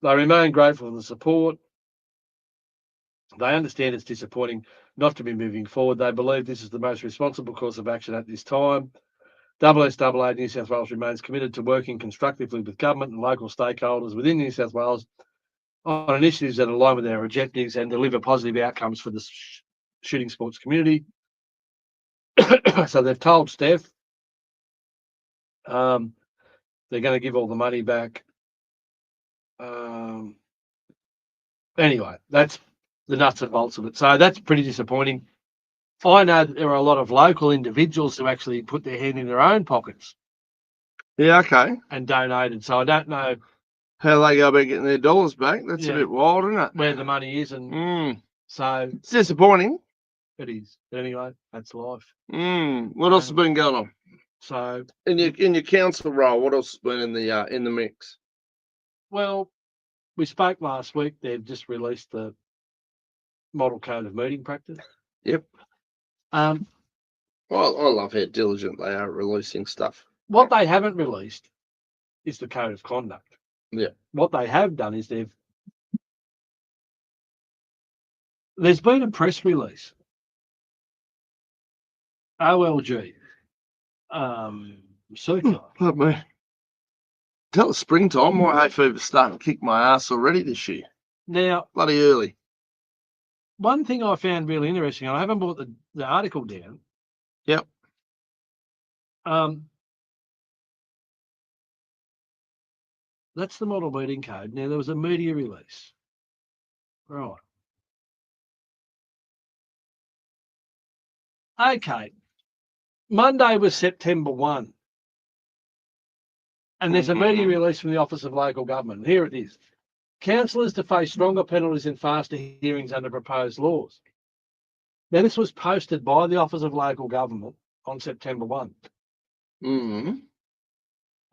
remain grateful for the support. They understand it's disappointing not to be moving forward. They believe this is the most responsible course of action at this time. SSAA New South Wales remains committed to working constructively with government and local stakeholders within New South Wales on initiatives that align with our objectives and deliver positive outcomes for the shooting sports community. So they've told Steph they're going to give all the money back. Anyway, that's the nuts and bolts of it. So that's pretty disappointing. I know that there are a lot of local individuals who actually put their hand in their own pockets. Yeah, okay. And donated. So I don't know how they go about getting their dollars back. That's a bit wild, isn't it? Where the money is, and so it's disappointing. It is. But anyway, that's life. What else has been going on? So in your council role, what else has been in the mix? Well, we spoke last week. They've just released the model code of meeting practice. Yep. Well, I love how diligent they are at releasing stuff. What they haven't released is the code of conduct. Yeah. What they have done is there's been a press release. OLG. Circular. Pardon me. Tell the springtime, my hay fever's starting to kick my ass already this year. Now, bloody early. One thing I found really interesting, and I haven't brought the article down. Yep. That's the model meeting code. Now, there was a media release. Right. Okay. Monday was September 1. And there's a media release from the Office of Local Government. Here it is. Councillors to face stronger penalties and faster hearings under proposed laws. Now, this was posted by the Office of Local Government on September 1.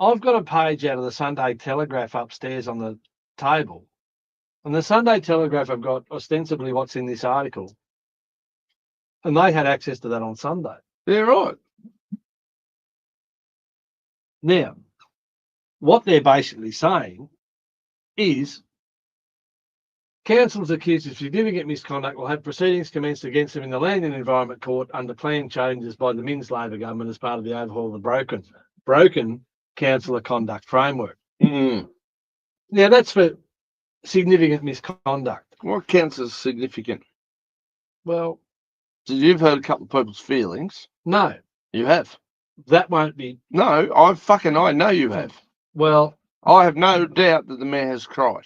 I've got a page out of the Sunday Telegraph upstairs on the table. And the Sunday Telegraph have got ostensibly what's in this article. And they had access to that on Sunday. Yeah, right. Now, what they're basically saying is councillors accused of significant misconduct will have proceedings commenced against them in the Land and Environment Court under planned changes by the Minns Labor government as part of the overhaul of the broken councillor conduct framework. Now, that's for significant misconduct. What counts as significant? Well, you've heard a couple of people's feelings. No. You have? That won't be. No, I know you have. Well, I have no doubt that the mayor has cried.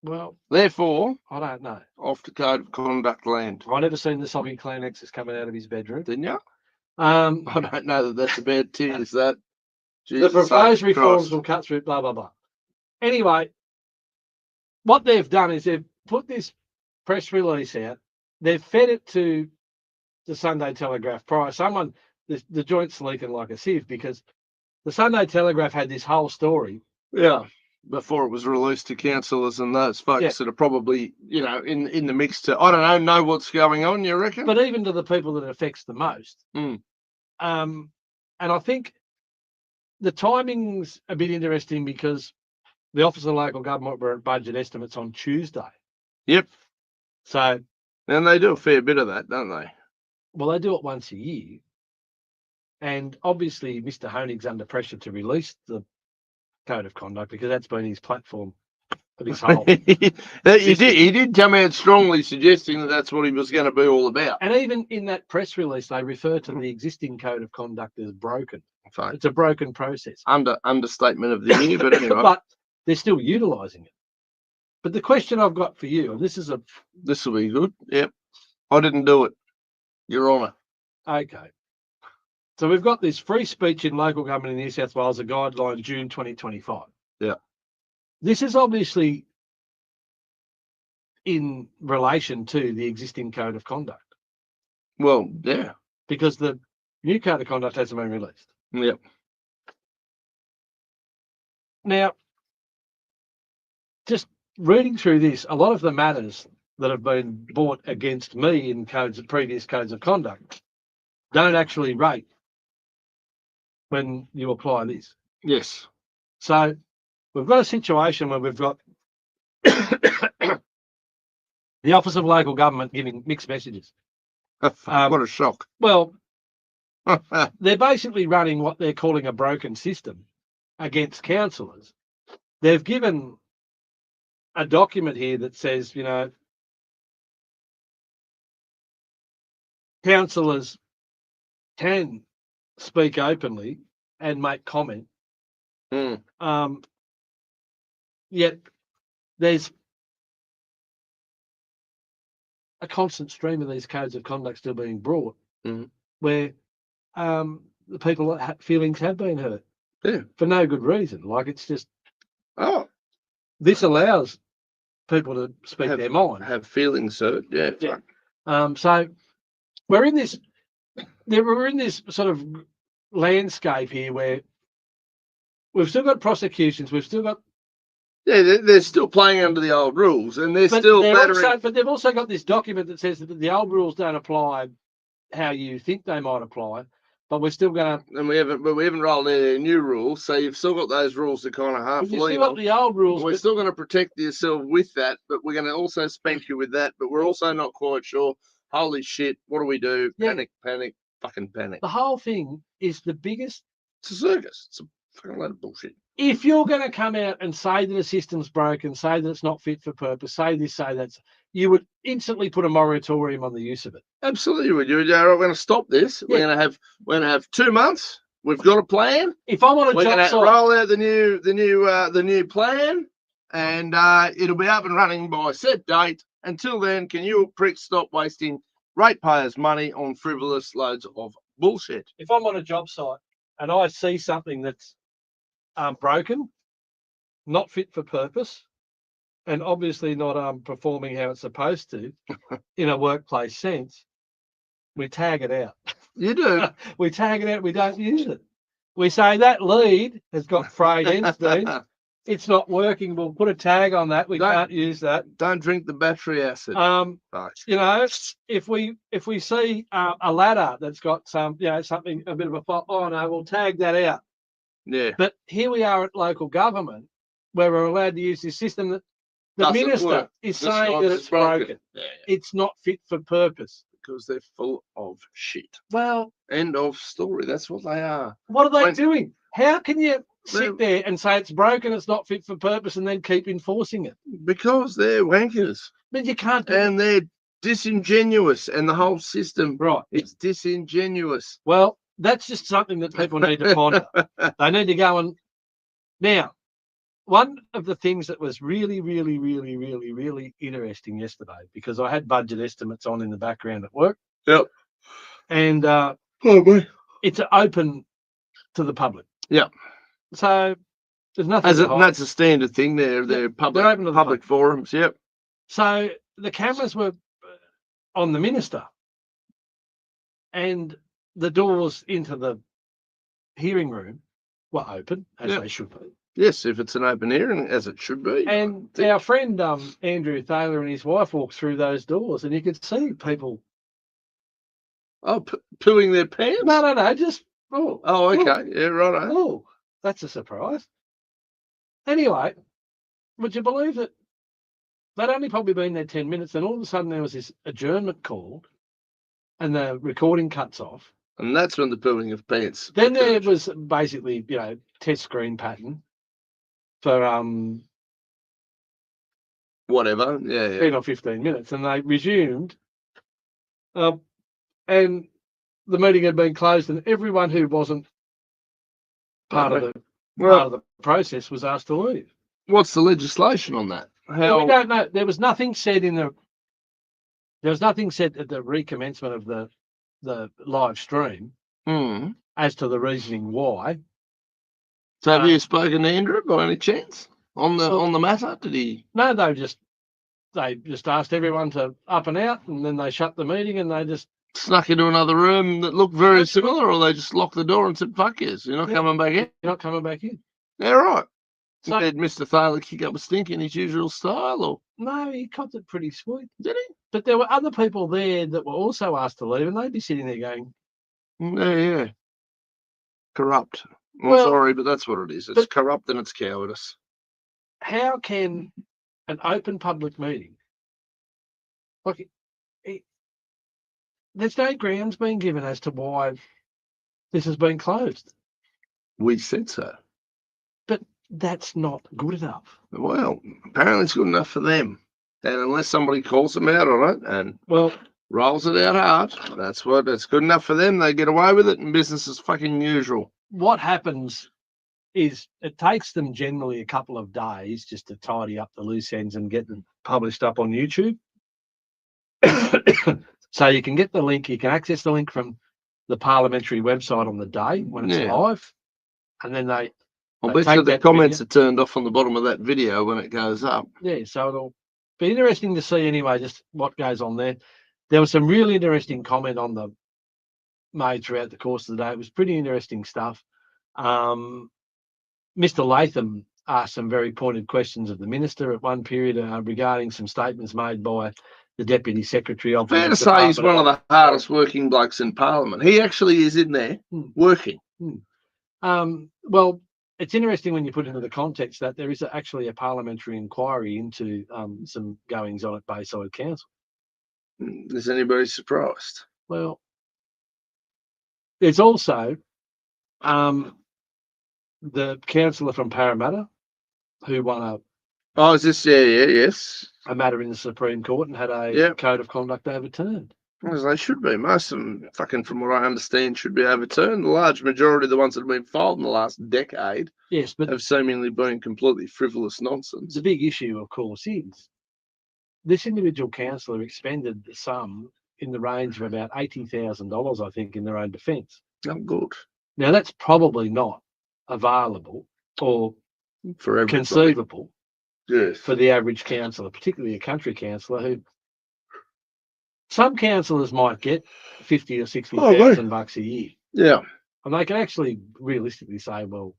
Well, therefore, I don't know. Off the code of conduct land. I never seen the soggy Kleenexes coming out of his bedroom. Didn't you? I don't know that that's a bad tears. That Jesus, the proposed reforms will cut through. Blah blah blah. Anyway, what they've done is they've put this press release out. They've fed it to the Sunday Telegraph prior. The joint's leaking like a sieve because the Sunday Telegraph had this whole story. Yeah. Before it was released to councillors and those folks that are probably, in the mix to, I don't know what's going on, you reckon? But even to the people that it affects the most. And I think the timing's a bit interesting because the Office of Local Government were at budget estimates on Tuesday. Yep. So. And they do a fair bit of that, don't they? Well, they do it once a year. And obviously, Mr. Honig's under pressure to release the code of conduct because that's been his platform of his whole. He did come out strongly suggesting that that's what he was going to be all about. And even in that press release, they refer to the existing code of conduct as broken. Fine. It's a broken process. Understatement of the year, but anyway. But they're still utilising it. But the question I've got for you, and this will be good. Yep. I didn't do it, Your Honour. Okay. So we've got this free speech in local government in New South Wales, a guideline June 2025. Yeah. This is obviously in relation to the existing code of conduct. Well, yeah. Because the new code of conduct hasn't been released. Yep. Now, just reading through this, a lot of the matters that have been brought against me in previous codes of conduct don't actually rate when you apply this. Yes. So we've got a situation where we've got the Office of Local Government giving mixed messages. What a shock. Well, they're basically running what they're calling a broken system against councillors. They've given a document here that says, you know, councillors can speak openly and make comment. Yet there's a constant stream of these codes of conduct still being brought, where the people feelings have been hurt for no good reason. Like, it's just this allows people to speak their mind, have feelings hurt. So we're in this sort of landscape here where we've still got prosecutions, we've still got they're still playing under the old rules, and they're still battering. But they've also got this document that says that the old rules don't apply how you think they might apply, but we're still going to. And we haven't rolled any new rules, so you've still got those rules to kind of half You've lean still got on. the old rules. We're still going to protect yourself with that, but we're going to also spank you with that. But we're also not quite sure. Holy shit! What do we do? Yeah. Panic, fucking panic. The whole thing is the biggest. It's a circus. It's a fucking load of bullshit. If you're going to come out and say that a system's broken, say that it's not fit for purpose, say this, say that, you would instantly put a moratorium on the use of it. Absolutely, would you? We're going to stop this. Yeah. We're going to have 2 months. We've got a plan. If I'm on a We're job going to site, roll out the new plan, and it'll be up and running by a set date. Until then, can you pricks stop wasting ratepayers' money on frivolous loads of bullshit? if I'm on a job site and I see something that's broken, not fit for purpose, and obviously not performing how it's supposed to in a workplace sense, we tag it out. You do. We tag it out. We don't use it. We say that lead has got frayed ends, Dean. It's not working. We'll put a tag on that. We can't use that. Don't drink the battery acid. You know, if we see a ladder that's got some, you know, something a bit of a fault, oh no, we'll tag that out. Yeah. But here we are at local government, where we're allowed to use this system that the Doesn't minister work. is Just saying like that it's it's broken. broken. Yeah. It's not fit for purpose. Because they're full of shit. Well, End of story. That's what they are. what are they When- doing? How can you sit there and say it's broken, it's not fit for purpose, and then keep enforcing it? Because they're wankers. But you can't do And they're disingenuous, and the whole system right. is disingenuous. Well, that's just something that people need to ponder. They need to go and now. One of the things that was really, really, really, really, really interesting yesterday, because I had budget estimates on in the background at work. Yep. And it's open to the public. Yep. So there's nothing. That's a standard thing. They're public, they're open to the public forums. Yep. So the cameras were on the minister, and the doors into the hearing room were open, as they should be. Yes, if it's an open hearing, as it should be. And our friend Andrew Thaler and his wife walked through those doors, and you could see people. Oh, pooing their pants? No, just okay. Yeah, right. Oh, that's a surprise. Anyway, would you believe that they'd only probably been there 10 minutes, and all of a sudden there was this adjournment called, and the recording cuts off. And that's when the pooing of pants. Then there was basically, you know, test screen pattern for whatever, yeah. 10 or 15 minutes, and they resumed. And the meeting had been closed, and everyone who wasn't part of the process was asked to leave. What's the legislation on that? Well, we don't know. There was nothing said at the recommencement of the live stream as to the reasoning why. So have you spoken to Andrew by any chance on the matter? Did he? No, they just asked everyone to up and out, and then they shut the meeting, and they just snuck into another room that looked very similar, or they just locked the door and said, "Fuck yes, you're not coming back in." You're not coming back in. Yeah, right. So- Did Mr. Thaler kick up a stink in his usual style, or No, he copped it pretty sweet. did he? But there were other people there that were also asked to leave, and they'd be sitting there going, Yeah. Corrupt. I'm Well, sorry, but that's what it is. It's but- corrupt and it's cowardice. how can an open public meeting, like, there's no grounds being given as to why this has been closed. We said so. But that's not good enough. Well, apparently it's good enough for them. And unless somebody calls them out on it and Well, rolls it out hard, that's good enough for them. They get away with it, and business is fucking usual. what happens is it takes them generally a couple of days just to tidy up the loose ends and get them published up on YouTube. So you can get the link, you can access the link from the parliamentary website on the day when it's Yeah. live. And then I They bet take you the that comments are turned off on the bottom of that video when it goes up. so it'll be interesting to see anyway, just what goes on there. There was some really interesting comment on the made throughout the course of the day. It was pretty interesting stuff. Mr. Latham asked some very pointed questions of the minister at one period regarding some statements made by the deputy secretary of Fair the to say he's Department one of the hardest working blokes in Parliament. He actually is in there working. Well, it's interesting when you put into the context that there is actually a parliamentary inquiry into some goings on at Bayside Council. Is anybody surprised? Well, there's also the councillor from Parramatta who won Oh, is this? Yes. a matter in the Supreme Court and had a Yep. code of conduct overturned. As they should be. Most of them, fucking from what I understand, should be overturned. The large majority of the ones that have been filed in the last decade Yes, but have seemingly been completely frivolous nonsense. the big issue, of course, is this individual councillor expended the sum in the range of about $80,000, I think, in their own defence. Not good Now, that's probably not available or for everybody. conceivable Yes. for the average councillor, particularly a country councillor who some councillors might get 50 or 60,000 bucks a year. Yeah. And they can actually realistically say, well,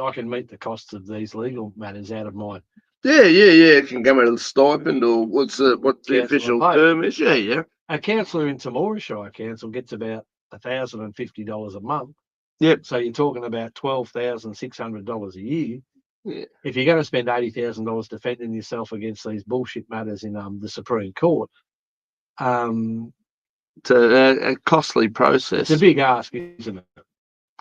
I can meet the costs of these legal matters out of my Yeah. It can come out of the stipend, or what the Council official pay. term is. Yeah. a councillor in Temora Shire Council gets about $1,050 a month. Yep. So you're talking about $12,600 a year. Yeah. If you're going to spend $80,000 defending yourself against these bullshit matters in the Supreme Court, It's a costly process. it's a big ask, isn't it?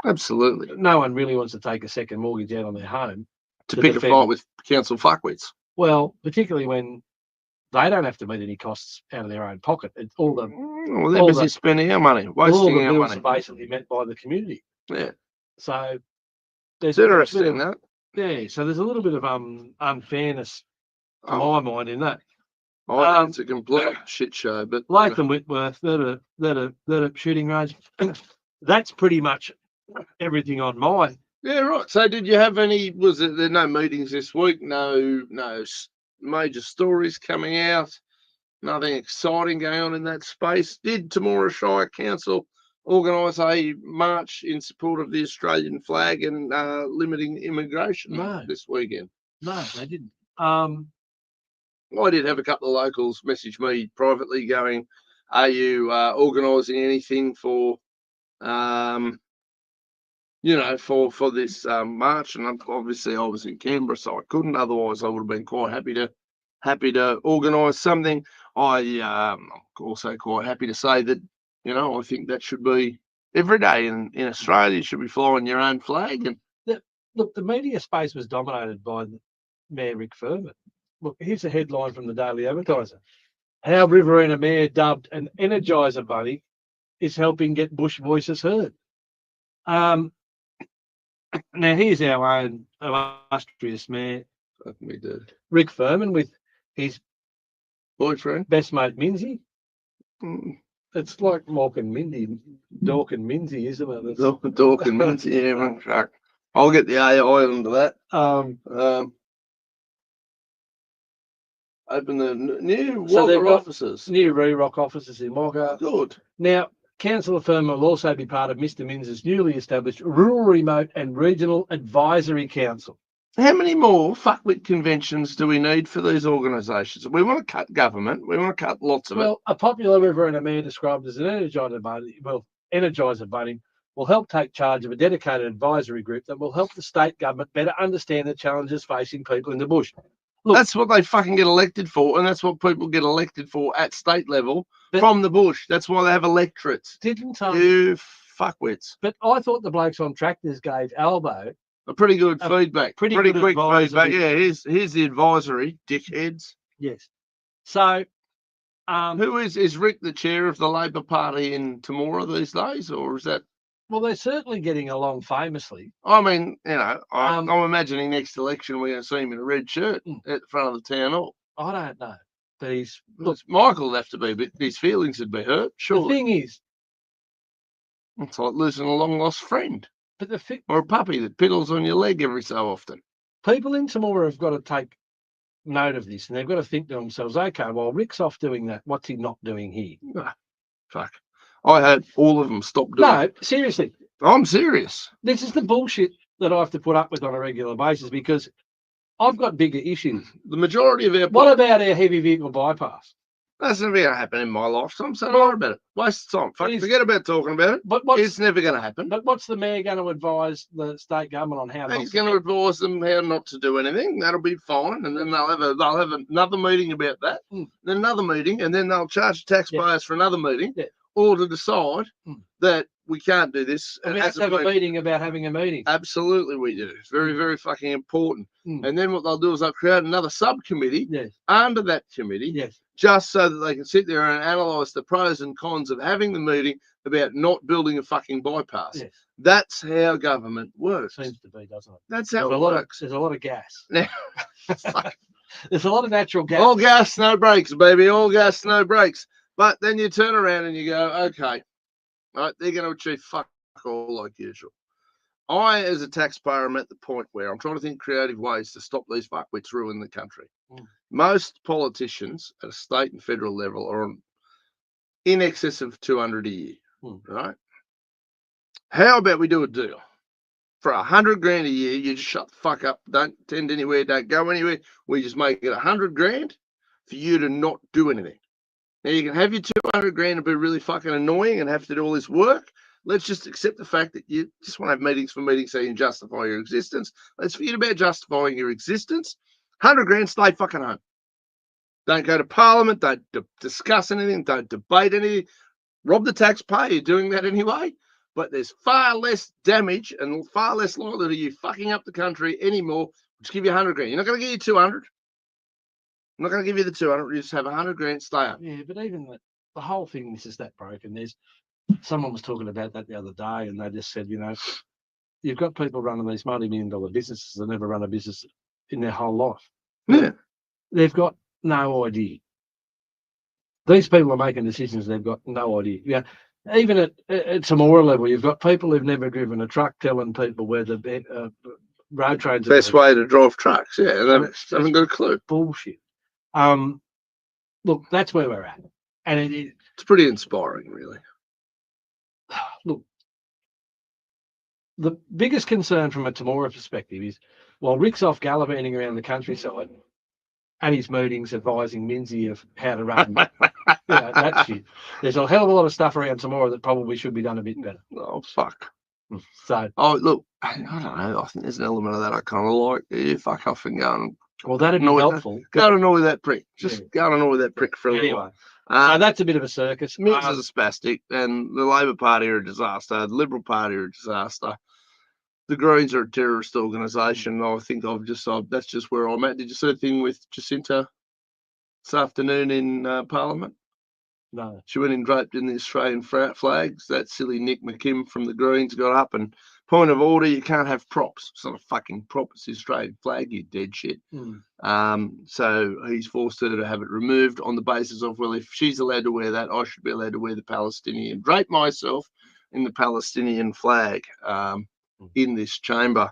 Absolutely. No one really wants to take a second mortgage out on their home. To To pick defend- a fight with council fuckwits. Well, particularly when they don't have to meet any costs out of their own pocket. It's all the Well, they're all busy the- spending our money, all wasting the our bills money. are basically met by the community. Yeah. So It's there's a bit interesting, of- that. Yeah, so there's a little bit of unfairness to Oh, my mind in that. I think it's a complete shit show, but Latham Whitworth, that are shooting range. That's pretty much everything on mine. yeah, right. So, did you have any? Was there no meetings this week? No major stories coming out. Nothing exciting going on in that space. Did Temora Shire Council organise a march in support of the Australian flag and limiting immigration No. this weekend? No, they didn't. I did have a couple of locals message me privately going, "Are you organising anything for, for this march?" And obviously, I was in Canberra, so I couldn't. Otherwise, I would have been quite happy to organise something. I'm also quite happy to say that, I think that should be every day in Australia. You should be flying your own flag. And Look, the media space was dominated by Mayor Rick Furman. Look, here's a headline from the Daily Advertiser. How Riverina Mayor dubbed an Energizer Bunny is helping get Bush voices heard. Now, here's our own illustrious Mayor, we did. Rick Furman, with his Boyfriend. best mate, Minzy. Mm. It's like Mork and Mindy, Dork and Minzy, isn't it? It's, Dork and Minty, yeah, man, fuck. I'll get the AI onto that. open the new So they've Wagga got offices. new Re-Rock offices in Wagga. Good. Now, council firm will also be part of Mr. Minns' newly established Rural Remote and Regional Advisory Council. How many more fuckwit conventions do we need for these organisations? We want to cut government. We want to cut lots of it. Well, a popular river and a man described as an energizer bunny will help take charge of a dedicated advisory group that will help the state government better understand the challenges facing people in the bush. Look, That's what they fucking get elected for, and that's what people get elected for at state level But- from the bush. That's why they have electorates. didn't You fuckwits. but I thought the blokes on tractors gave Albo. A pretty good A feedback. pretty Pretty good quick feedback. advisory. Yeah, here's the advisory, dickheads. Yes. So, Who is Rick the chair of the Labor Party in Temora these days, or is that? well, they're certainly getting along famously. I mean, you know, I'm Um, imagining next election we're going to see him in a red shirt at the front of the town hall. I don't know, but he's look. Michael would have to be, but his feelings would be hurt. The Sure, thing is, it's like losing a long lost friend but or a puppy that piddles on your leg every so often. people in Temora have got to take note of this, and they've got to think to themselves, okay, well, Rick's off doing that. What's he not doing here? Ah, fuck. I hope all of them stop doing No, it. seriously, I'm serious. this is the bullshit that I have to put up with on a regular basis because I've got bigger issues. The majority of our What about our heavy vehicle bypass? that's never going to happen in my lifetime, so don't worry about it. Waste of time. Fuck, It is- forget about talking about it. But It's never going to happen. what's the mayor going to advise the state government on how? He's going to advise them how not to do anything. That'll be fine, and then they'll have another meeting about that. Mm. Then another meeting, and then they'll charge taxpayers for another meeting, Yeah. or to decide that we can't do this. We have to have a meeting about having a meeting. Absolutely, we do. It's very, very fucking important. Mm. And then what they'll do is they'll create another subcommittee Yes, under that committee, yes. just so that they can sit there and analyse the pros and cons of having the meeting about not building a fucking bypass. Yes. That's how government works. Seems to be, doesn't it? That's There's how a it lot of works. there's a lot of gas. Now, fuck. There's a lot of natural gas. All gas, no brakes, baby. All gas, no brakes. But then you turn around and you go, okay, right, they're going to achieve fuck all like usual. I, as a taxpayer, am at the point where I'm trying to think creative ways to stop these fuckwits ruining the country. Mm. Most politicians at a state and federal level are on in excess of 200 a year, right? How about we do a deal? For 100 grand a year, you just shut the fuck up, don't attend anywhere, don't go anywhere. We just make it 100 grand for you to not do anything. Now you can have your 200 grand and be really fucking annoying and have to do all this work. Let's just accept the fact that you just want to have meetings for meetings so you can justify your existence. Let's forget about justifying your existence. 100 grand, stay fucking home. Don't go to Parliament. Don't discuss anything. Don't debate anything. Rob the taxpayer. You're doing that anyway. But there's far less damage and far less likelihood of you fucking up the country anymore. Just give you 100 grand. You're not going to get you 200. I'm not going to give you the 200. You just have 100 grand, stay up. Yeah, but even the whole thing is just that broken. Someone was talking about that the other day, and they just said, you know, you've got people running these multi-million-dollar businesses that never run a business in their whole life. Yeah. They've got no idea. These people are making decisions. They've got no idea. Yeah. Even at Temora level, you've got people who've never driven a truck telling people where the road trains are. Best way to drive trucks. Yeah, and they haven't got a clue. Bullshit. Look, that's where we're at, and It's pretty inspiring, really. look, the biggest concern from a Temora perspective is while Rick's off gallivanting around the countryside and his meetings advising Minzy of how to run that shit, there's a hell of a lot of stuff around Temora that probably should be done a bit better. Oh, fuck. So, look, I don't know. I think there's an element of that I kind of like. You fuck off and go and well, that'd be annoy helpful. Go and annoy that prick. Just go and annoy that prick for a little Anyway, while. so that's a bit of a circus. Mills is a spastic, and the Labor Party are a disaster. The Liberal Party are a disaster. The Greens are a terrorist organisation. I think that's just where I'm at. Did you see the thing with Jacinta this afternoon in Parliament? No. She went in draped in the Australian flags. That silly Nick McKim from the Greens got up and point of order, you can't have props. It's not a fucking prop, it's the Australian flag, you dead shit. So he's forced her to have it removed on the basis of, well, if she's allowed to wear that, I should be allowed to wear the Palestinian, drape myself in the Palestinian flag in this chamber.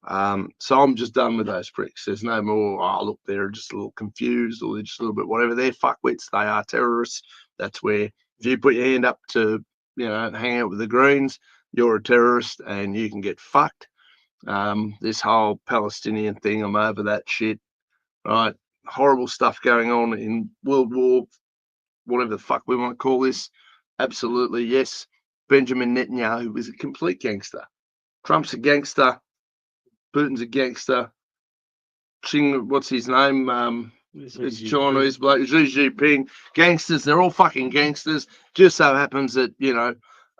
So I'm just done with those pricks. There's no more, oh, look, they're just a little confused or they're just a little bit whatever. They're fuckwits. They are terrorists. That's where if you put your hand up to, hang out with the Greens, you're a terrorist and you can get fucked. This whole Palestinian thing, I'm over that shit, right? Horrible stuff going on in World War, whatever the fuck we want to call this. Absolutely, yes. Benjamin Netanyahu is a complete gangster. Trump's a gangster. Putin's a gangster. What's his name? It's Chinese bloke, Xi Jinping. Gangsters, they're all fucking gangsters. Just so happens that,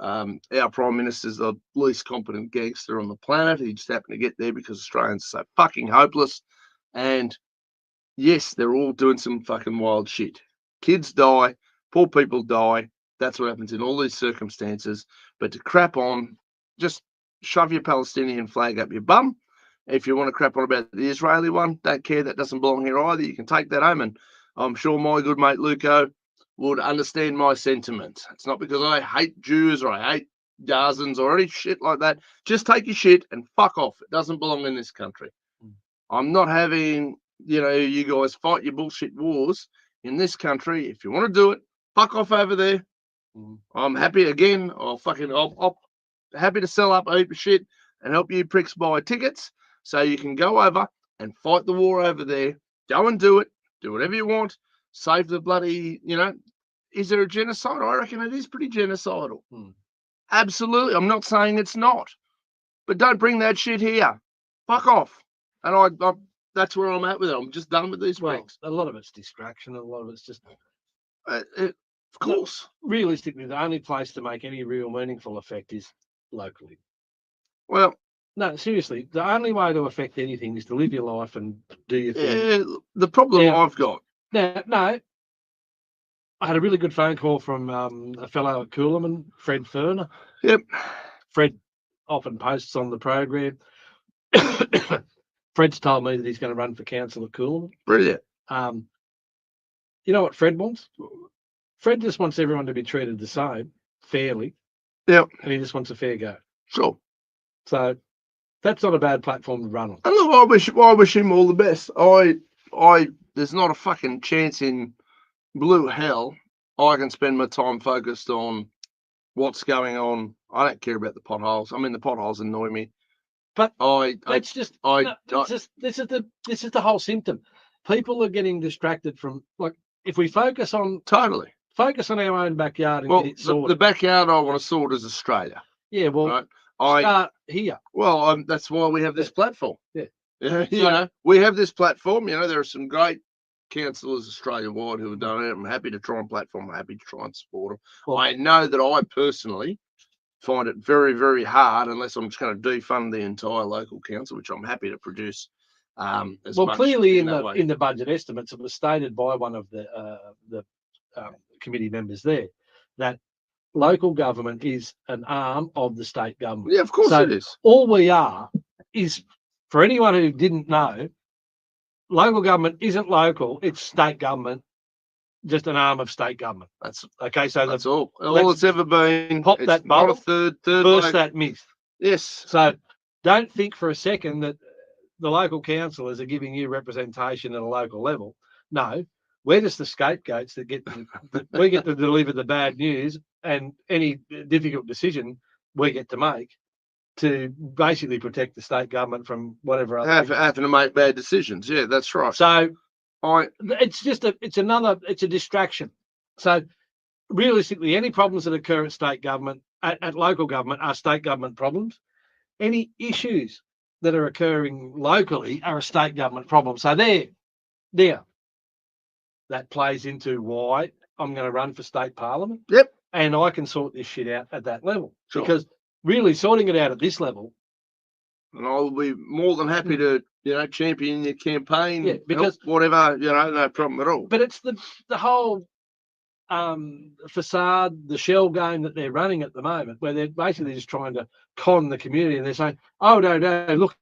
our Prime Minister's the least competent gangster on the planet. He just happened to get there because Australians are so fucking hopeless. And yes, they're all doing some fucking wild shit. Kids die, poor people die. That's what happens in all these circumstances. But to crap on, just shove your Palestinian flag up your bum. If you want to crap on about the Israeli one, don't care. That doesn't belong here either. You can take that home. And I'm sure my good mate Luco would understand my sentiments. It's not because I hate Jews or I hate Gazans or any shit like that. Just take your shit and fuck off. It doesn't belong in this country. I'm not having, you guys fight your bullshit wars in this country. If you want to do it, fuck off over there. I'm happy again. I'll happy to sell up a heap of shit and help you pricks buy tickets so you can go over and fight the war over there. Go and do it. Do whatever you want. Save the bloody, is there a genocide? I reckon it is pretty genocidal. Absolutely. I'm not saying it's not. But don't bring that shit here. Fuck off. And I that's where I'm at with it. I'm just done with these pricks. A lot of it's distraction. A lot of it's just... of course. Realistically, the only place to make any real meaningful effect is locally. Well, no, seriously, the only way to affect anything is to live your life and do your thing. Yeah, the problem I've got. No, I had a really good phone call from a fellow at Coolum, Fred Ferner. Yep. Fred often posts on the program. Fred's told me that he's going to run for council at Coolum. Brilliant. You know what Fred wants? Fred just wants everyone to be treated the same, fairly. Yep. And he just wants a fair go. Sure. So that's not a bad platform to run on. And look, I wish him all the best. There's not a fucking chance in blue hell I can spend my time focused on what's going on. I don't care about the potholes. I mean, the potholes annoy me. But this is the whole symptom. People are getting distracted from, like, if we focus on our own backyard and get it sorted. The backyard I want to sort is Australia. Yeah, well, right? Start here. Well, that's why we have this platform. Yeah. We have this platform. There are some great councillors Australia-wide who have done it. I'm happy to try and platform. I'm happy to try and support them. Well, I know that I personally find it very, very hard unless I'm just going to defund the entire local council, which I'm happy to produce. Clearly in the budget estimates, it was stated by one of the committee members there that local government is an arm of the state government. Yeah, of course it is. All we are is, for anyone who didn't know, local government isn't local, it's state government, just an arm of state government. That's okay. So that's all it's ever been. Pop that bubble, not a third burst that myth. Yes. So don't think for a second that the local councillors are giving you representation at a local level. No, we're just the scapegoats that we get to deliver the bad news, and any difficult decision we get to make to basically protect the state government from whatever having to make bad decisions. Yeah, that's right. So it's a distraction. So realistically, any problems that occur at state government, at local government, are state government problems. Any issues that are occurring locally are a state government problem. So there, that plays into why I'm going to run for state parliament. Yep. And I can sort this shit out at that level. Sure. Because really sorting it out at this level. And I will be more than happy to, champion your campaign. Yeah, because whatever, no problem at all. But it's the whole facade, the shell game that they're running at the moment, where they're basically just trying to con the community, and they're saying, "Oh no, look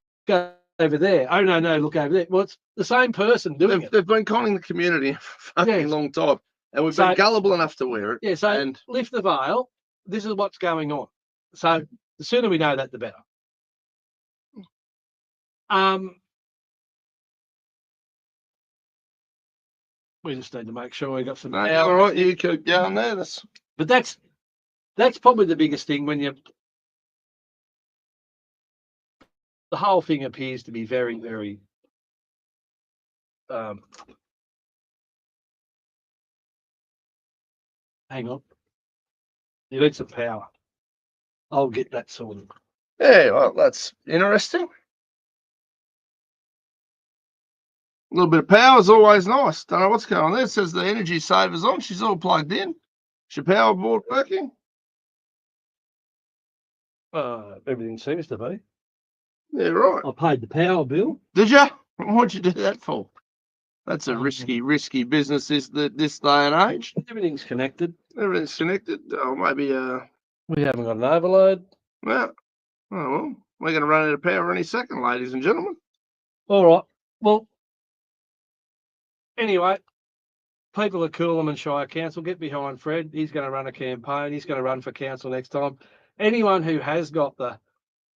over there. Oh no, look over there." Well, it's the same person doing it. They've been conning the community for a fucking long time, and we've been gullible enough to wear it. Yeah. So lift the veil. This is what's going on. So the sooner we know that, the better. We just need to make sure we got some No, power. all right, you keep going there. But that's probably the biggest thing when the whole thing appears to be very, very hang on. You need some power. I'll get that sorted. Yeah, well, that's interesting. A little bit of power is always nice. Don't know what's going on there. It says the energy saver's on. She's all plugged in. Is your power board working? Everything seems to be. Yeah, right. I paid the power bill. Did you? What'd you do that for? That's a Um, risky business this day and age. Everything's connected. Everything's connected. Oh, maybe We haven't got an overload. well, oh well, we're going to run out of power any second, ladies and gentlemen. All right. Well, anyway, people of Coolum Shire Council, get behind Fred. He's going to run a campaign. He's going to run for council next time. Anyone who has got the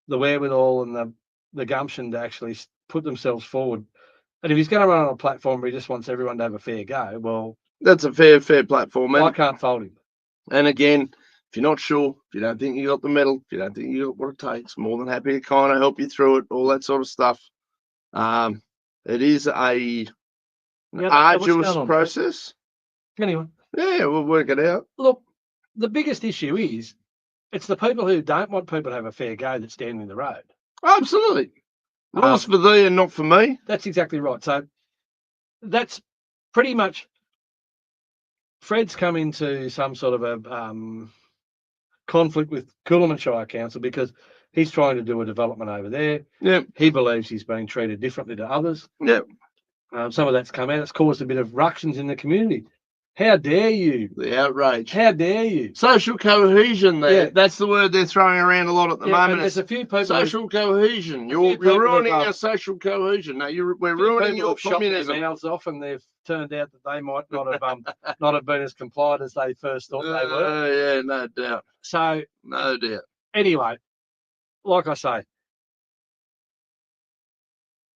wherewithal and the gumption to actually put themselves forward, and if he's going to run on a platform where he just wants everyone to have a fair go, well, That's a fair platform, man. I can't fault him. And again, if you're not sure, if you don't think you got the medal, if you don't think you got what it takes, more than happy to kind of help you through it, all that sort of stuff. It is a arduous process. Anyway. Yeah, we'll work it out. Look, the biggest issue is it's the people who don't want people to have a fair go that stand in the road. Absolutely. Rules for thee and not for me. That's exactly right. So that's pretty much Fred's come into some sort of a conflict with Coolum Shire Council because he's trying to do a development over there. Yeah. He believes he's being treated differently to others. Yeah. Some of that's come out. It's caused a bit of ructions in the community. How dare you? The outrage. How dare you? Social cohesion there. Yeah. That's the word they're throwing around a lot at the moment. There's a few people. Social cohesion. You're ruining your social cohesion. No, we're ruining your communism. Their mouths off, and they've turned out that they might not have been as compliant as they first thought they were. Yeah, no doubt. So no doubt. Anyway, like I say,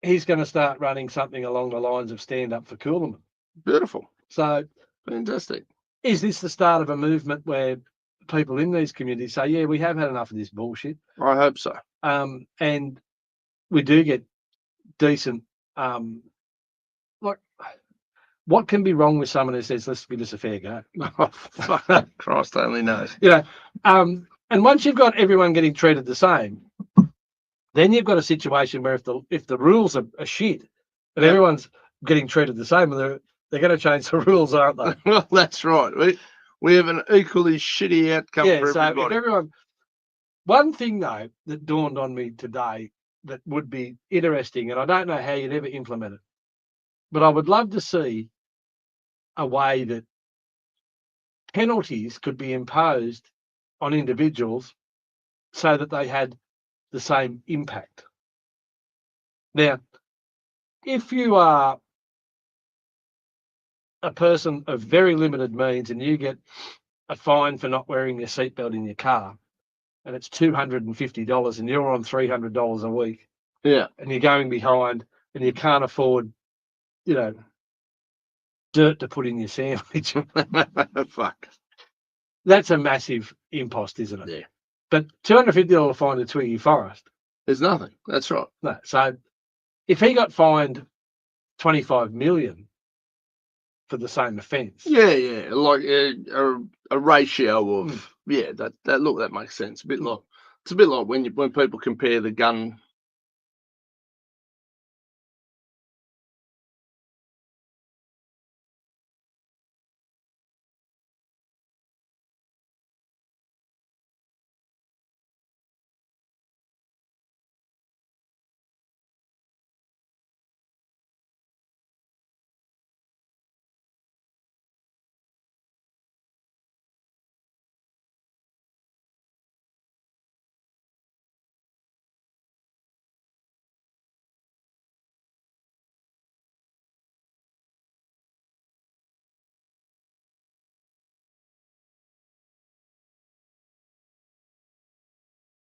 he's going to start running something along the lines of Stand Up for Coolum. Beautiful. So fantastic. Is this the start of a movement where people in these communities say, yeah, we have had enough of this bullshit? I hope so. And we do get decent, like, what can be wrong with someone who says, let's give us a fair go? Oh, fuck, Christ only knows. You know, and once you've got everyone getting treated the same, then you've got a situation where if the rules are shit and everyone's getting treated the same, they're going to change the rules, aren't they? Well, that's right. We have an equally shitty outcome for everybody. So if everyone. One thing though that dawned on me today that would be interesting, and I don't know how you'd ever implement it, but I would love to see a way that penalties could be imposed on individuals so that they had the same impact. Now, if you are a person of very limited means and you get a fine for not wearing your seatbelt in your car, and it's $250 and you're on $300 a week, yeah, and you're going behind and you can't afford, dirt to put in your sandwich. Fuck. That's a massive impost, isn't it? Yeah. But $250 fine to Twiggy Forest. There's nothing. That's right. No. So if he got fined $25 million for the same offence. Yeah. Like a ratio of that makes sense. It's a bit like when people compare the gun